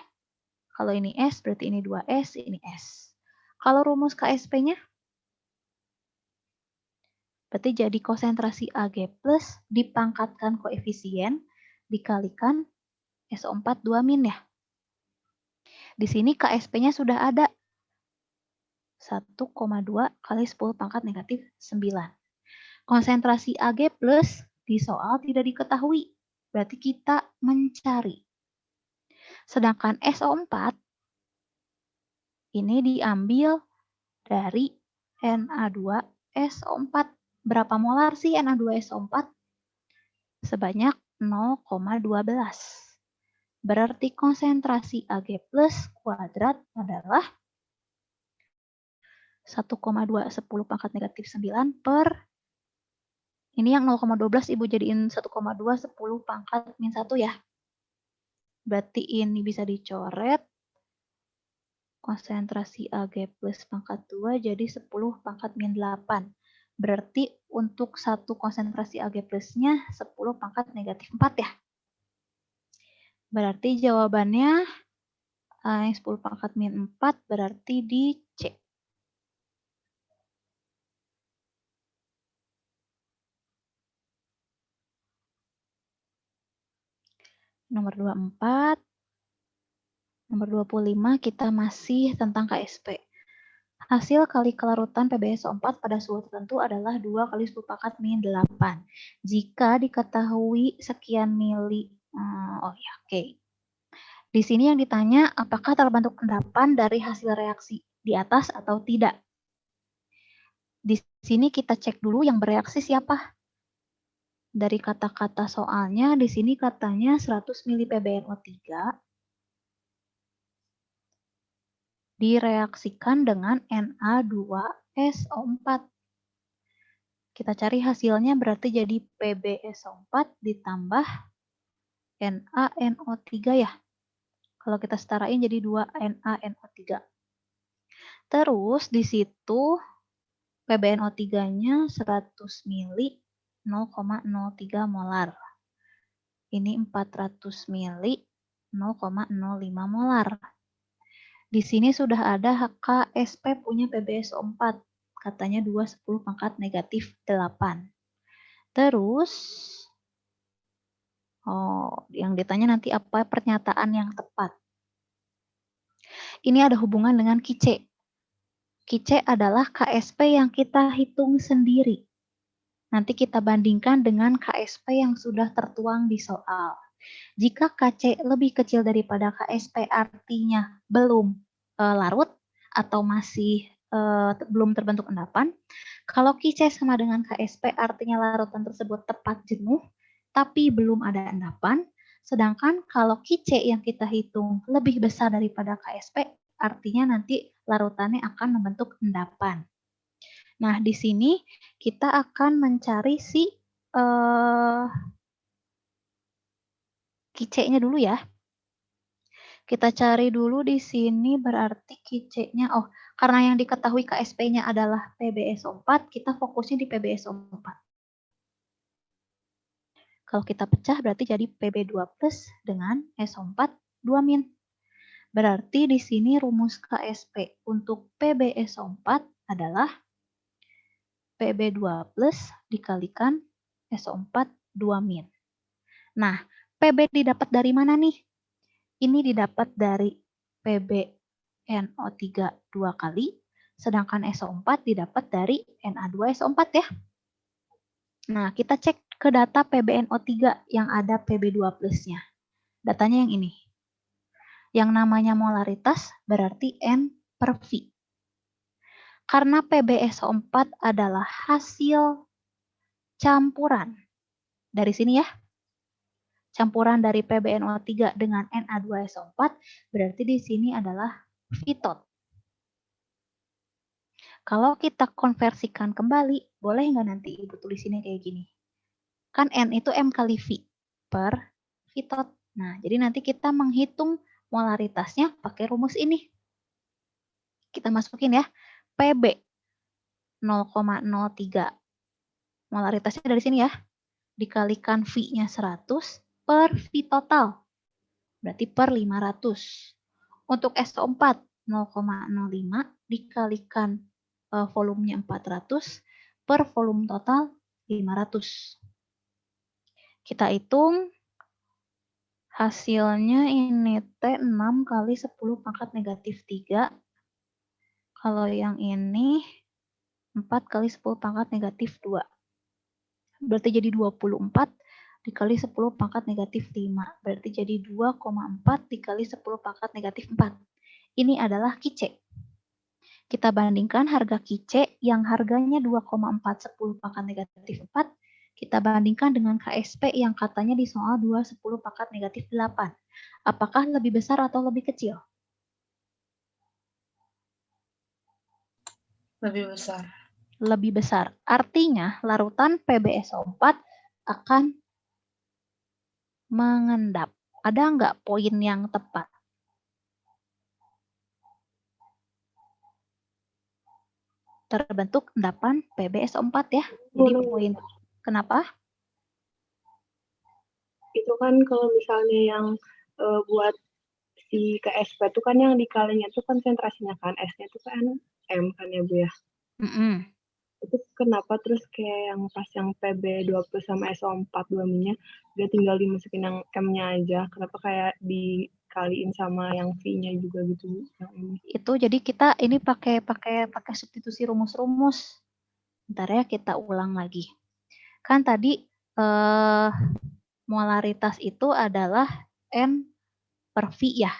kalau ini S berarti ini 2S, ini S. Kalau rumus KSP-nya berarti jadi konsentrasi Ag plus dipangkatkan koefisien dikalikan SO4 2 min ya. Di sini KSP-nya sudah ada 1,2 kali 10 pangkat negatif 9. Konsentrasi Ag plus di soal tidak diketahui. Berarti kita mencari. Sedangkan SO4 ini diambil dari Na2SO4. Berapa molar sih Na2SO4? Sebanyak 0,12. Berarti konsentrasi Ag plus kuadrat adalah 1,2 10 pangkat negatif 9 per, ini yang 0,12 Ibu jadiin 1,2 10 pangkat min 1 ya. Berarti ini bisa dicoret. Konsentrasi Ag plus pangkat 2 jadi 10 pangkat min 8. Berarti untuk satu konsentrasi Ag plusnya 10 pangkat negatif 4 ya. Berarti jawabannya yang 10 pangkat min 4 berarti di C. Nomor 24. Nomor 25 kita masih tentang KSP. Hasil kali kelarutan PbSO4 pada suhu tertentu adalah 2 kali 10 pangkat min 8. Jika diketahui sekian mili, Di sini yang ditanya apakah terbentuk endapan dari hasil reaksi di atas atau tidak. Di sini kita cek dulu yang bereaksi siapa. Dari kata-kata soalnya di sini katanya 100 mili PbNO3 direaksikan dengan Na2SO4. Kita cari hasilnya berarti jadi PbSO4 ditambah NaNO3 ya. Kalau kita setarain jadi 2NaNO3. Terus di situ PbNO3-nya 100 mili 0,03 molar. Ini 400 mili 0,05 molar. Di sini sudah ada KSP punya PbSO4. Katanya 2 10 pangkat negatif 8. Terus, yang ditanya nanti apa pernyataan yang tepat. Ini ada hubungan dengan KIC. KIC adalah KSP yang kita hitung sendiri. Nanti kita bandingkan dengan KSP yang sudah tertuang di soal. Jika KC lebih kecil daripada KSP artinya belum larut atau masih belum terbentuk endapan. Kalau KIC sama dengan KSP artinya larutan tersebut tepat jenuh tapi belum ada endapan. Sedangkan kalau KIC yang kita hitung lebih besar daripada KSP artinya nanti larutannya akan membentuk endapan. Nah, di sini kita akan mencari si KIC-nya dulu ya. Kita cari dulu di sini berarti KIC-nya, Karena yang diketahui KSP-nya adalah PbSO4, kita fokusnya di PbSO4. Kalau kita pecah berarti jadi Pb2 plus dengan SO4 2-. Berarti di sini rumus KSP untuk PbSO4 adalah Pb2 plus dikalikan SO4 2-. Nah, Pb didapat dari mana nih? Ini didapat dari PbNO3 2 kali, sedangkan SO4 didapat dari Na2SO4 ya. Nah, kita cek ke data PbNO3 yang ada Pb2 plusnya. Datanya yang ini. Yang namanya molaritas berarti N per V. Karena PbSO4 adalah hasil campuran. Dari sini ya. Campuran dari PbNO3 dengan Na2SO4 berarti di sini adalah Vitot. Kalau kita konversikan kembali, boleh nggak nanti Ibu tulis ini kayak gini? Kan N itu M kali V per Vitot. Nah, jadi nanti kita menghitung molaritasnya pakai rumus ini. Kita masukin ya, Pb 0,03. Molaritasnya dari sini ya. Dikalikan V-nya 100 per V total. Berarti per 500. Untuk SO4 0,05 dikalikan volumenya 400 per volume total 500. Kita hitung hasilnya ini T6 kali 10 pangkat negatif 3. Kalau yang ini 4 kali 10 pangkat negatif 2. Berarti jadi 24 dikali 10 pangkat negatif 5. Berarti jadi 2,4 dikali 10 pangkat negatif 4. Ini adalah kice. Kita bandingkan harga kice yang harganya 2,4 10 pangkat negatif 4. Kita bandingkan dengan KSP yang katanya di soal 2 10 pangkat negatif 8. Apakah lebih besar atau lebih kecil? Lebih besar. Lebih besar. Artinya larutan PbSO4 akan mengendap. Ada nggak poin yang tepat? Terbentuk endapan PbSO4 ya. Jadi poin. Kenapa? Itu kan kalau misalnya yang buat si KSP itu kan yang dikalinya itu konsentrasinya kan, S-nya itu kan M kan ya Bu ya. Itu kenapa terus kayak yang pas yang PB20 sama SO4 2-nya dia tinggal dimasukin yang M-nya aja. Kenapa kayak dikaliin sama yang V-nya juga gitu yang ini. Itu jadi kita ini pakai substitusi rumus-rumus. Bentar ya kita ulang lagi. Kan tadi molaritas itu adalah N per V ya.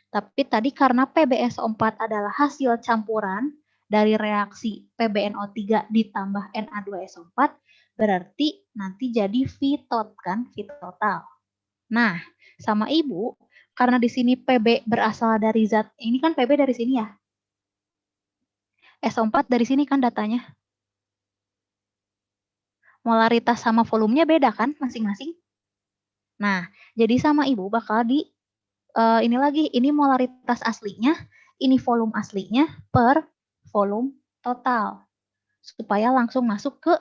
Tapi tadi karena PbSO4 adalah hasil campuran dari reaksi PbNO3 ditambah Na2SO4, berarti nanti jadi V-tot kan, V total. Nah, sama Ibu, karena di sini Pb berasal dari zat, ini kan Pb dari sini ya. SO4 dari sini kan datanya. Molaritas sama volumenya beda kan masing-masing. Nah, jadi sama Ibu bakal di ini lagi, ini molaritas aslinya, ini volume aslinya per volume total. Supaya langsung masuk ke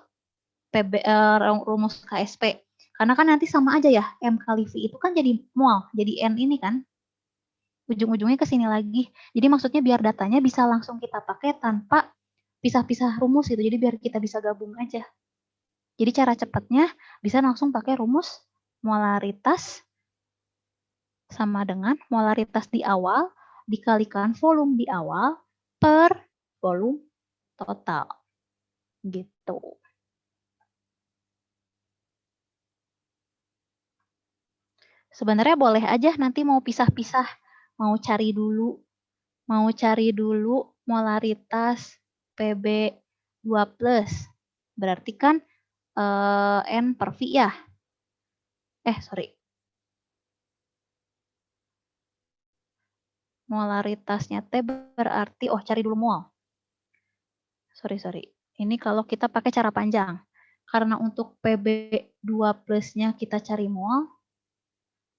rumus KSP. Karena kan nanti sama aja ya, M kali V itu kan jadi mol, jadi N ini kan. Ujung-ujungnya ke sini lagi. Jadi maksudnya biar datanya bisa langsung kita pakai tanpa pisah-pisah rumus gitu. Jadi biar kita bisa gabung aja. Jadi cara cepatnya bisa langsung pakai rumus molaritas sama dengan molaritas di awal dikalikan volume di awal per volume total. Gitu. Sebenarnya boleh aja nanti mau pisah-pisah, mau cari dulu molaritas Pb2+. Berarti kan N per V ya. Sorry. Molaritasnya T berarti, cari dulu mol. Sorry. Ini kalau kita pakai cara panjang. Karena untuk Pb2 plusnya kita cari mol,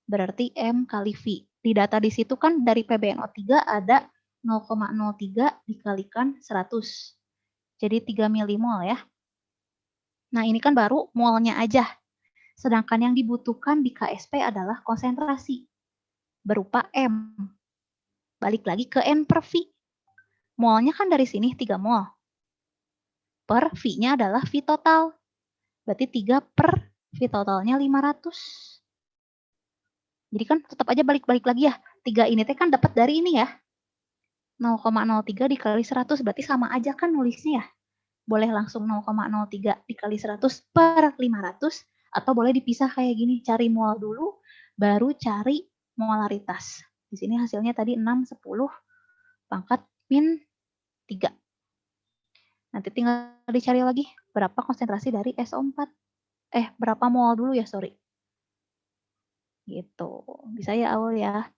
berarti M kali V. Di data di situ kan dari PbNO3 ada 0,03 dikalikan 100. Jadi 3 milimol ya. Nah, ini kan baru molnya aja. Sedangkan yang dibutuhkan di KSP adalah konsentrasi berupa M. Balik lagi ke N per V. Molnya kan dari sini 3 mol. Per V-nya adalah V total. Berarti 3 per V totalnya 500. Jadi kan tetap aja balik-balik lagi ya. 3 ini teh kan dapat dari ini ya. 0,03 dikali 100 berarti sama aja kan nulisnya ya. Boleh langsung 0,03 dikali 100 per 500 atau boleh dipisah kayak gini. Cari mol dulu baru cari molaritas. Di sini hasilnya tadi 6, 10 pangkat min 3. Nanti tinggal dicari lagi berapa konsentrasi dari SO4. Berapa mol dulu ya, sorry. Gitu. Bisa ya awal ya.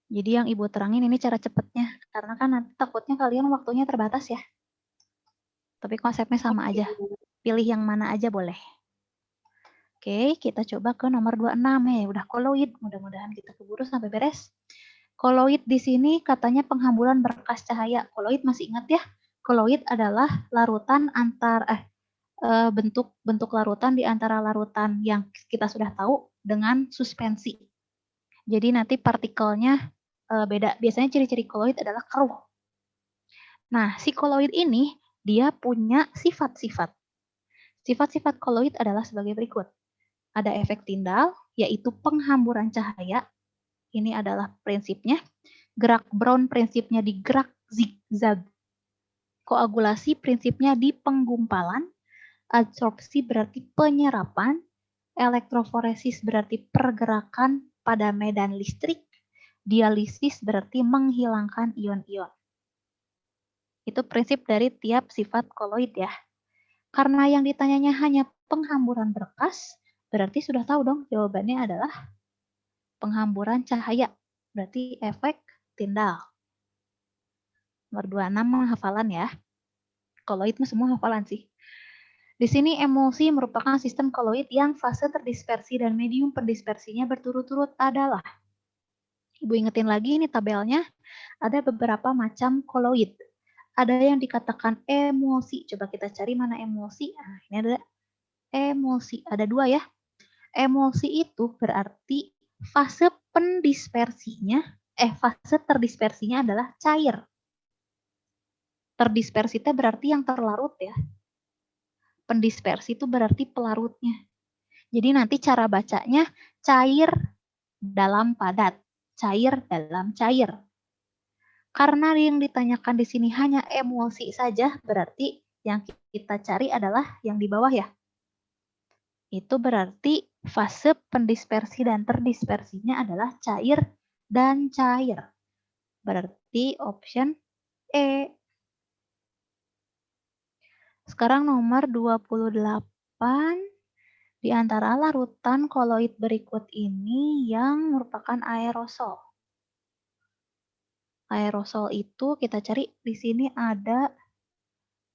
Jadi yang Ibu terangin ini cara cepatnya. Karena kan nanti takutnya kalian waktunya terbatas ya. Tapi konsepnya sama aja. Pilih yang mana aja boleh. Oke, kita coba ke nomor 26 ya. Udah koloid. Mudah-mudahan kita keburu sampai beres. Koloid di sini katanya penghamburan berkas cahaya. Koloid masih ingat ya? Koloid adalah larutan bentuk larutan di antara larutan yang kita sudah tahu dengan suspensi. Jadi nanti partikelnya beda. Biasanya ciri-ciri koloid adalah keruh. Nah, si koloid ini dia punya sifat-sifat. Sifat-sifat koloid adalah sebagai berikut. Ada efek Tyndall, yaitu penghamburan cahaya. Ini adalah prinsipnya. Gerak Brown prinsipnya di gerak zigzag. Koagulasi prinsipnya di penggumpalan. Absorpsi berarti penyerapan. Elektroforesis berarti pergerakan pada medan listrik. Dialisis berarti menghilangkan ion-ion. Itu prinsip dari tiap sifat koloid ya. Karena yang ditanyanya hanya penghamburan berkas, berarti sudah tahu dong jawabannya adalah penghamburan cahaya. Berarti efek Tyndall. Nomor 26 hafalan ya. Koloid mah semua hafalan sih. Di sini emulsi merupakan sistem koloid yang fase terdispersi dan medium pendispersinya berturut-turut adalah. Ibu ingetin lagi ini tabelnya. Ada beberapa macam koloid. Ada yang dikatakan emulsi. Coba kita cari mana emulsi. Nah, ini ada emulsi. Ada 2 ya. Emulsi itu berarti fase terdispersinya adalah cair. Terdispersi itu berarti yang terlarut ya. Pendispersi itu berarti pelarutnya. Jadi nanti cara bacanya cair dalam padat. Cair dalam cair. Karena yang ditanyakan di sini hanya emulsi saja, berarti yang kita cari adalah yang di bawah ya. Itu berarti fase pendispersi dan terdispersinya adalah cair dan cair. Berarti option E. Sekarang nomor 28. Di antara larutan koloid berikut ini yang merupakan aerosol. Aerosol itu kita cari di sini ada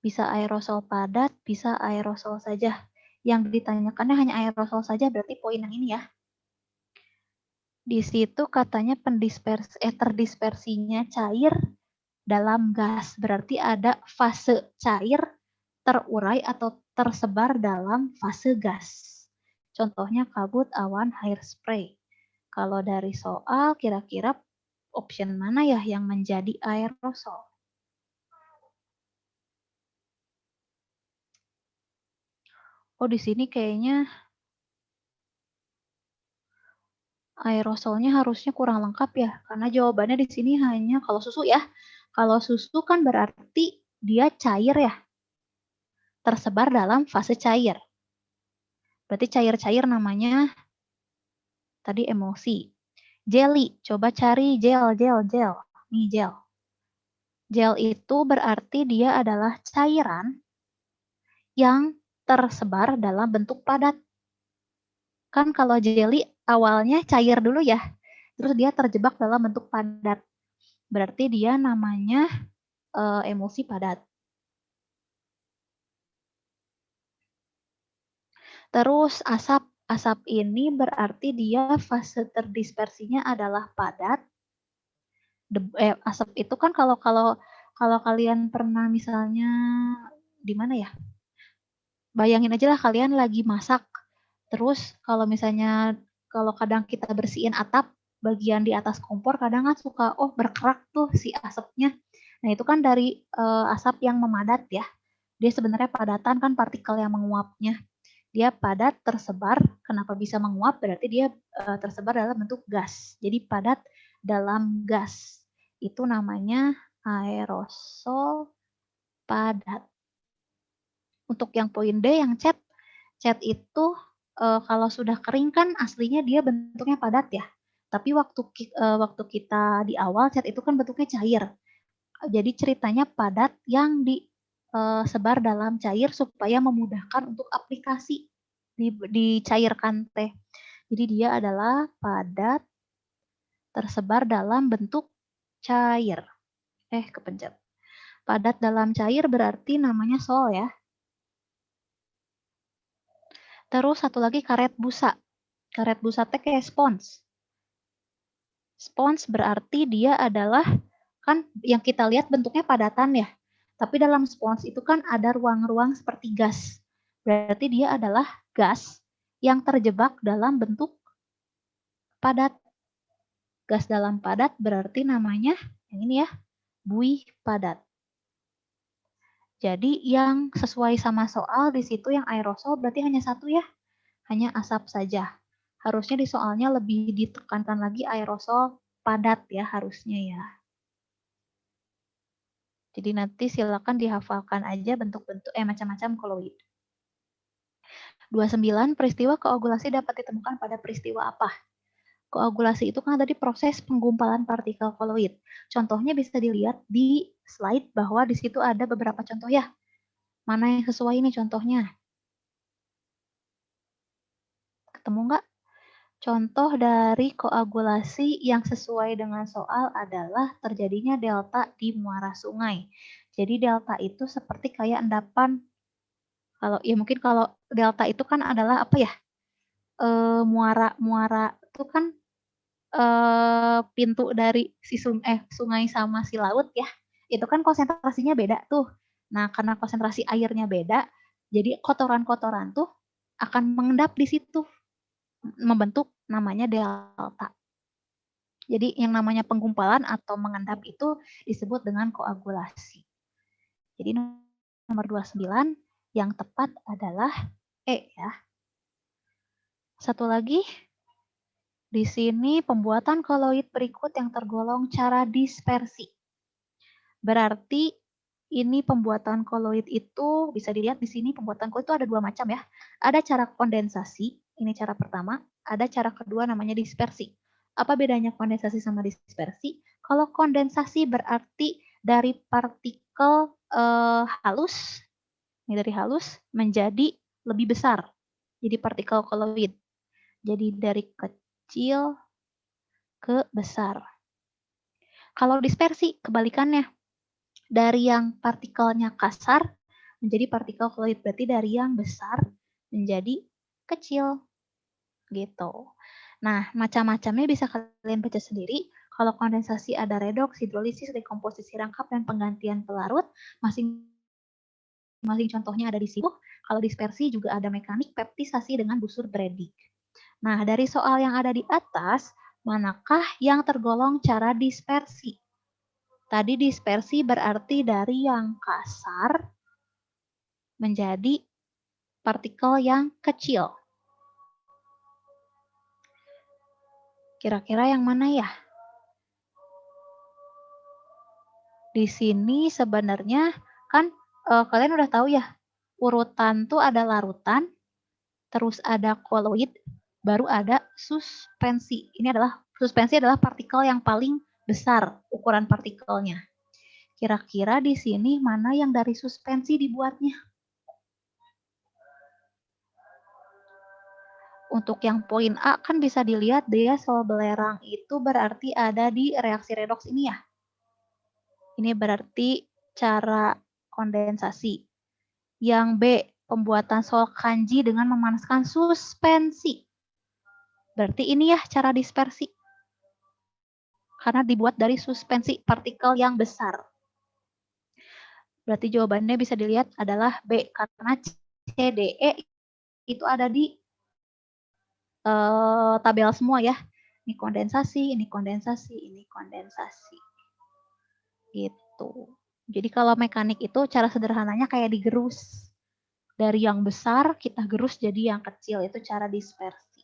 bisa aerosol padat, bisa aerosol saja. Yang ditanyakannya hanya aerosol saja, berarti poin yang ini ya. Di situ katanya terdispersinya cair dalam gas. Berarti ada fase cair, terurai atau tersebar dalam fase gas. Contohnya kabut, awan, hairspray. Kalau dari soal, kira-kira option mana ya yang menjadi aerosol? Oh, di sini kayaknya aerosolnya harusnya kurang lengkap ya, karena jawabannya di sini hanya kalau susu ya. Kalau susu kan berarti dia cair ya, tersebar dalam fase cair. Berarti cair-cair namanya tadi emulsi. Jelly, coba cari gel. Nih gel. Gel itu berarti dia adalah cairan yang tersebar dalam bentuk padat. Kan kalau jelly awalnya cair dulu ya, terus dia terjebak dalam bentuk padat. Berarti dia namanya emulsi padat. Terus asap ini berarti dia fase terdispersinya adalah padat. asap itu kan kalau kalian pernah misalnya di mana ya? Bayangin aja lah kalian lagi masak. Terus kalau misalnya kalau kadang kita bersihin atap bagian di atas kompor kadang kan suka berkerak tuh si asapnya. Nah, itu kan dari asap yang memadat ya. Dia sebenarnya padatan kan partikel yang menguapnya. Dia padat tersebar, kenapa bisa menguap? Berarti dia tersebar dalam bentuk gas. Jadi padat dalam gas. Itu namanya aerosol padat. Untuk yang poin D yang cat itu kalau sudah kering kan aslinya dia bentuknya padat ya. Tapi waktu kita di awal cat itu kan bentuknya cair. Jadi ceritanya padat yang disebar dalam cair supaya memudahkan untuk aplikasi dicairkan teh. Jadi dia adalah padat tersebar dalam bentuk cair. Kepencet. Padat dalam cair berarti namanya sol ya. Terus satu lagi karet busa. Karet busa teh kayak spons. Spons berarti dia adalah, kan yang kita lihat bentuknya padatan ya. Tapi dalam spons itu kan ada ruang-ruang seperti gas. Berarti dia adalah gas yang terjebak dalam bentuk padat. Gas dalam padat berarti namanya yang ini ya, buih padat. Jadi yang sesuai sama soal di situ yang aerosol berarti hanya satu ya, hanya asap saja. Harusnya di soalnya lebih ditekankan lagi aerosol padat ya harusnya ya. Jadi nanti silakan dihafalkan aja bentuk-bentuk macam-macam koloid. 29 peristiwa koagulasi dapat ditemukan pada peristiwa apa? Koagulasi itu kan tadi proses penggumpalan partikel koloid. Contohnya bisa dilihat di slide bahwa di situ ada beberapa contoh ya. Mana yang sesuai ini contohnya? Ketemu nggak? Contoh dari koagulasi yang sesuai dengan soal adalah terjadinya delta di muara sungai. Jadi delta itu seperti kayak endapan. Mungkin kalau delta itu kan adalah apa ya? Muara itu kan pintu dari si sungai sama si laut ya, itu kan konsentrasinya beda tuh. Nah, karena konsentrasi airnya beda, jadi kotoran-kotoran tuh akan mengendap di situ, membentuk namanya delta. Jadi yang namanya penggumpalan atau mengendap itu disebut dengan koagulasi. Jadi nomor 29 yang tepat adalah E ya. Satu lagi, di sini pembuatan koloid berikut yang tergolong cara dispersi. Berarti ini pembuatan koloid itu bisa dilihat di sini pembuatan koloid itu ada dua macam ya. Ada cara kondensasi, ini cara pertama. Ada cara kedua namanya dispersi. Apa bedanya kondensasi sama dispersi? Kalau kondensasi berarti dari partikel halus, ini dari halus menjadi lebih besar. Jadi partikel koloid. Jadi dari kecil ke besar. Kalau dispersi, kebalikannya. Dari yang partikelnya kasar menjadi partikel koloid. Berarti dari yang besar menjadi kecil. Gitu. Nah, macam-macamnya bisa kalian baca sendiri. Kalau kondensasi ada redoks, hidrolisis, dekomposisi rangkap, dan penggantian pelarut. Masing-masing contohnya ada di situ. Kalau dispersi juga ada mekanik peptisasi dengan busur Bredig. Nah, dari soal yang ada di atas, manakah yang tergolong cara dispersi? Tadi dispersi berarti dari yang kasar menjadi partikel yang kecil. Kira-kira yang mana ya? Di sini sebenarnya kan kalian udah tahu ya, urutan tuh ada larutan, terus ada koloid, baru ada suspensi. Suspensi adalah partikel yang paling besar ukuran partikelnya. Kira-kira di sini mana yang dari suspensi dibuatnya? Untuk yang poin A kan bisa dilihat dia sol belerang itu berarti ada di reaksi redoks ini ya. Ini berarti cara kondensasi. Yang B, pembuatan sol kanji dengan memanaskan suspensi. Berarti ini ya cara dispersi. karena dibuat dari suspensi partikel yang besar. Berarti jawabannya bisa dilihat adalah B, karena CDE itu ada di tabel semua ya. Ini kondensasi, ini kondensasi, ini kondensasi. Gitu. Jadi kalau mekanik itu cara sederhananya kayak digerus. Dari yang besar kita gerus jadi yang kecil, itu cara dispersi.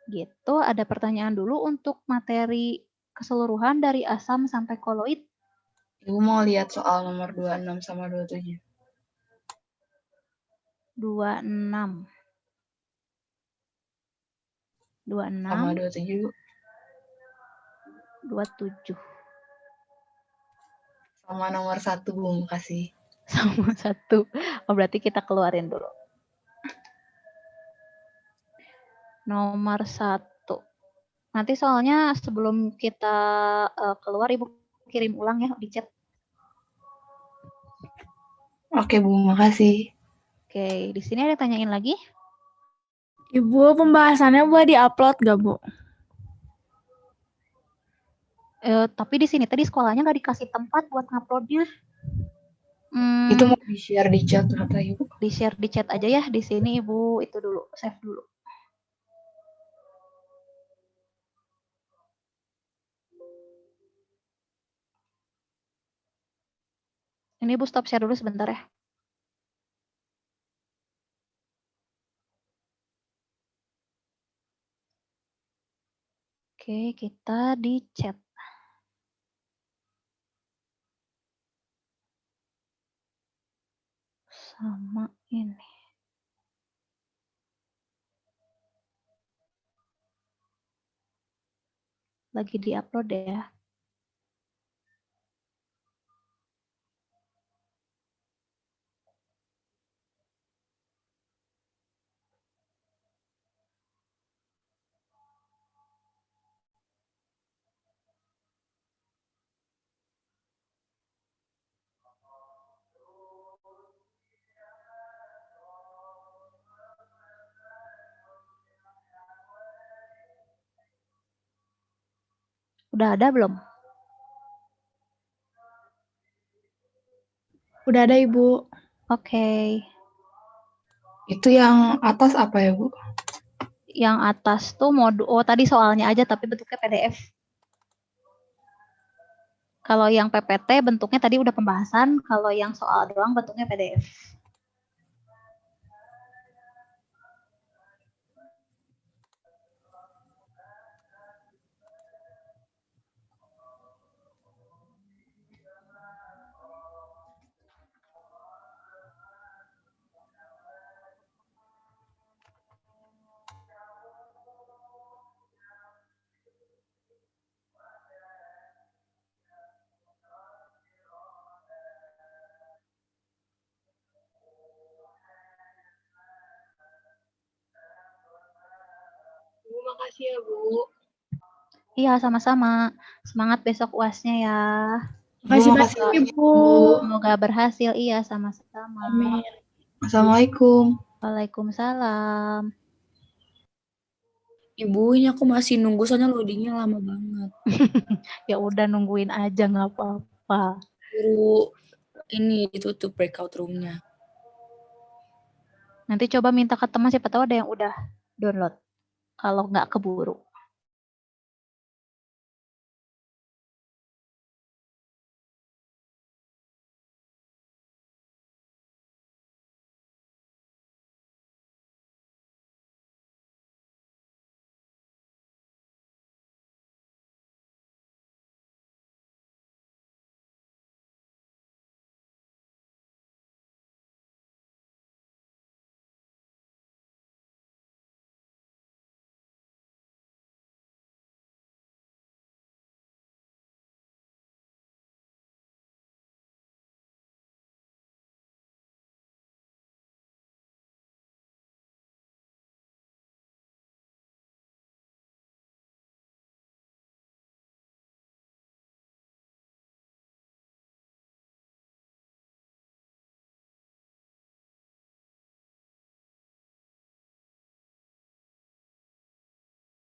Gitu, ada pertanyaan dulu untuk materi keseluruhan dari asam sampai koloid. Ibu mau lihat soal nomor 26 sama 27. 26. 26. Sama 27. 27. Sama nomor 1, Bu, makasih. Sama 1. Oh, berarti kita keluarin dulu. Nomor 1. Nanti soalnya sebelum kita keluar, Ibu kirim ulang ya di chat. Oke, Bu, makasih. Oke, di sini ada yang tanyain lagi? Ibu, pembahasannya boleh di-upload nggak, Bu? Tapi di sini tadi sekolahnya nggak dikasih tempat buat nguploadnya. Itu mau di-share di chat kata Ibu. Di-share di chat aja ya. Di sini Ibu itu dulu, save dulu. Ini Ibu stop share dulu sebentar ya. Oke, kita di chat. Sama ini. Lagi di-upload ya. Udah ada belum? Udah ada, Ibu. Oke. Itu yang atas apa ya, Bu? Yang atas tuh tadi soalnya aja tapi bentuknya PDF. Kalau yang PPT bentuknya tadi udah pembahasan, kalau yang soal doang bentuknya PDF. Bu, makasih ya, Bu. Iya, sama-sama. Semangat besok UAS-nya ya. Makasih Bu, banyak, makasih, Ibu. Semoga berhasil. Iya, sama-sama. Amin. Assalamualaikum. Waalaikumsalam. Ibu, ini aku masih nunggu soalnya loadingnya lama banget. Ya udah nungguin aja, nggak apa-apa. Baru ini ditutup breakout room-nya. Nanti coba minta ke teman, siapa tahu ada yang udah download. Kalau nggak keburu.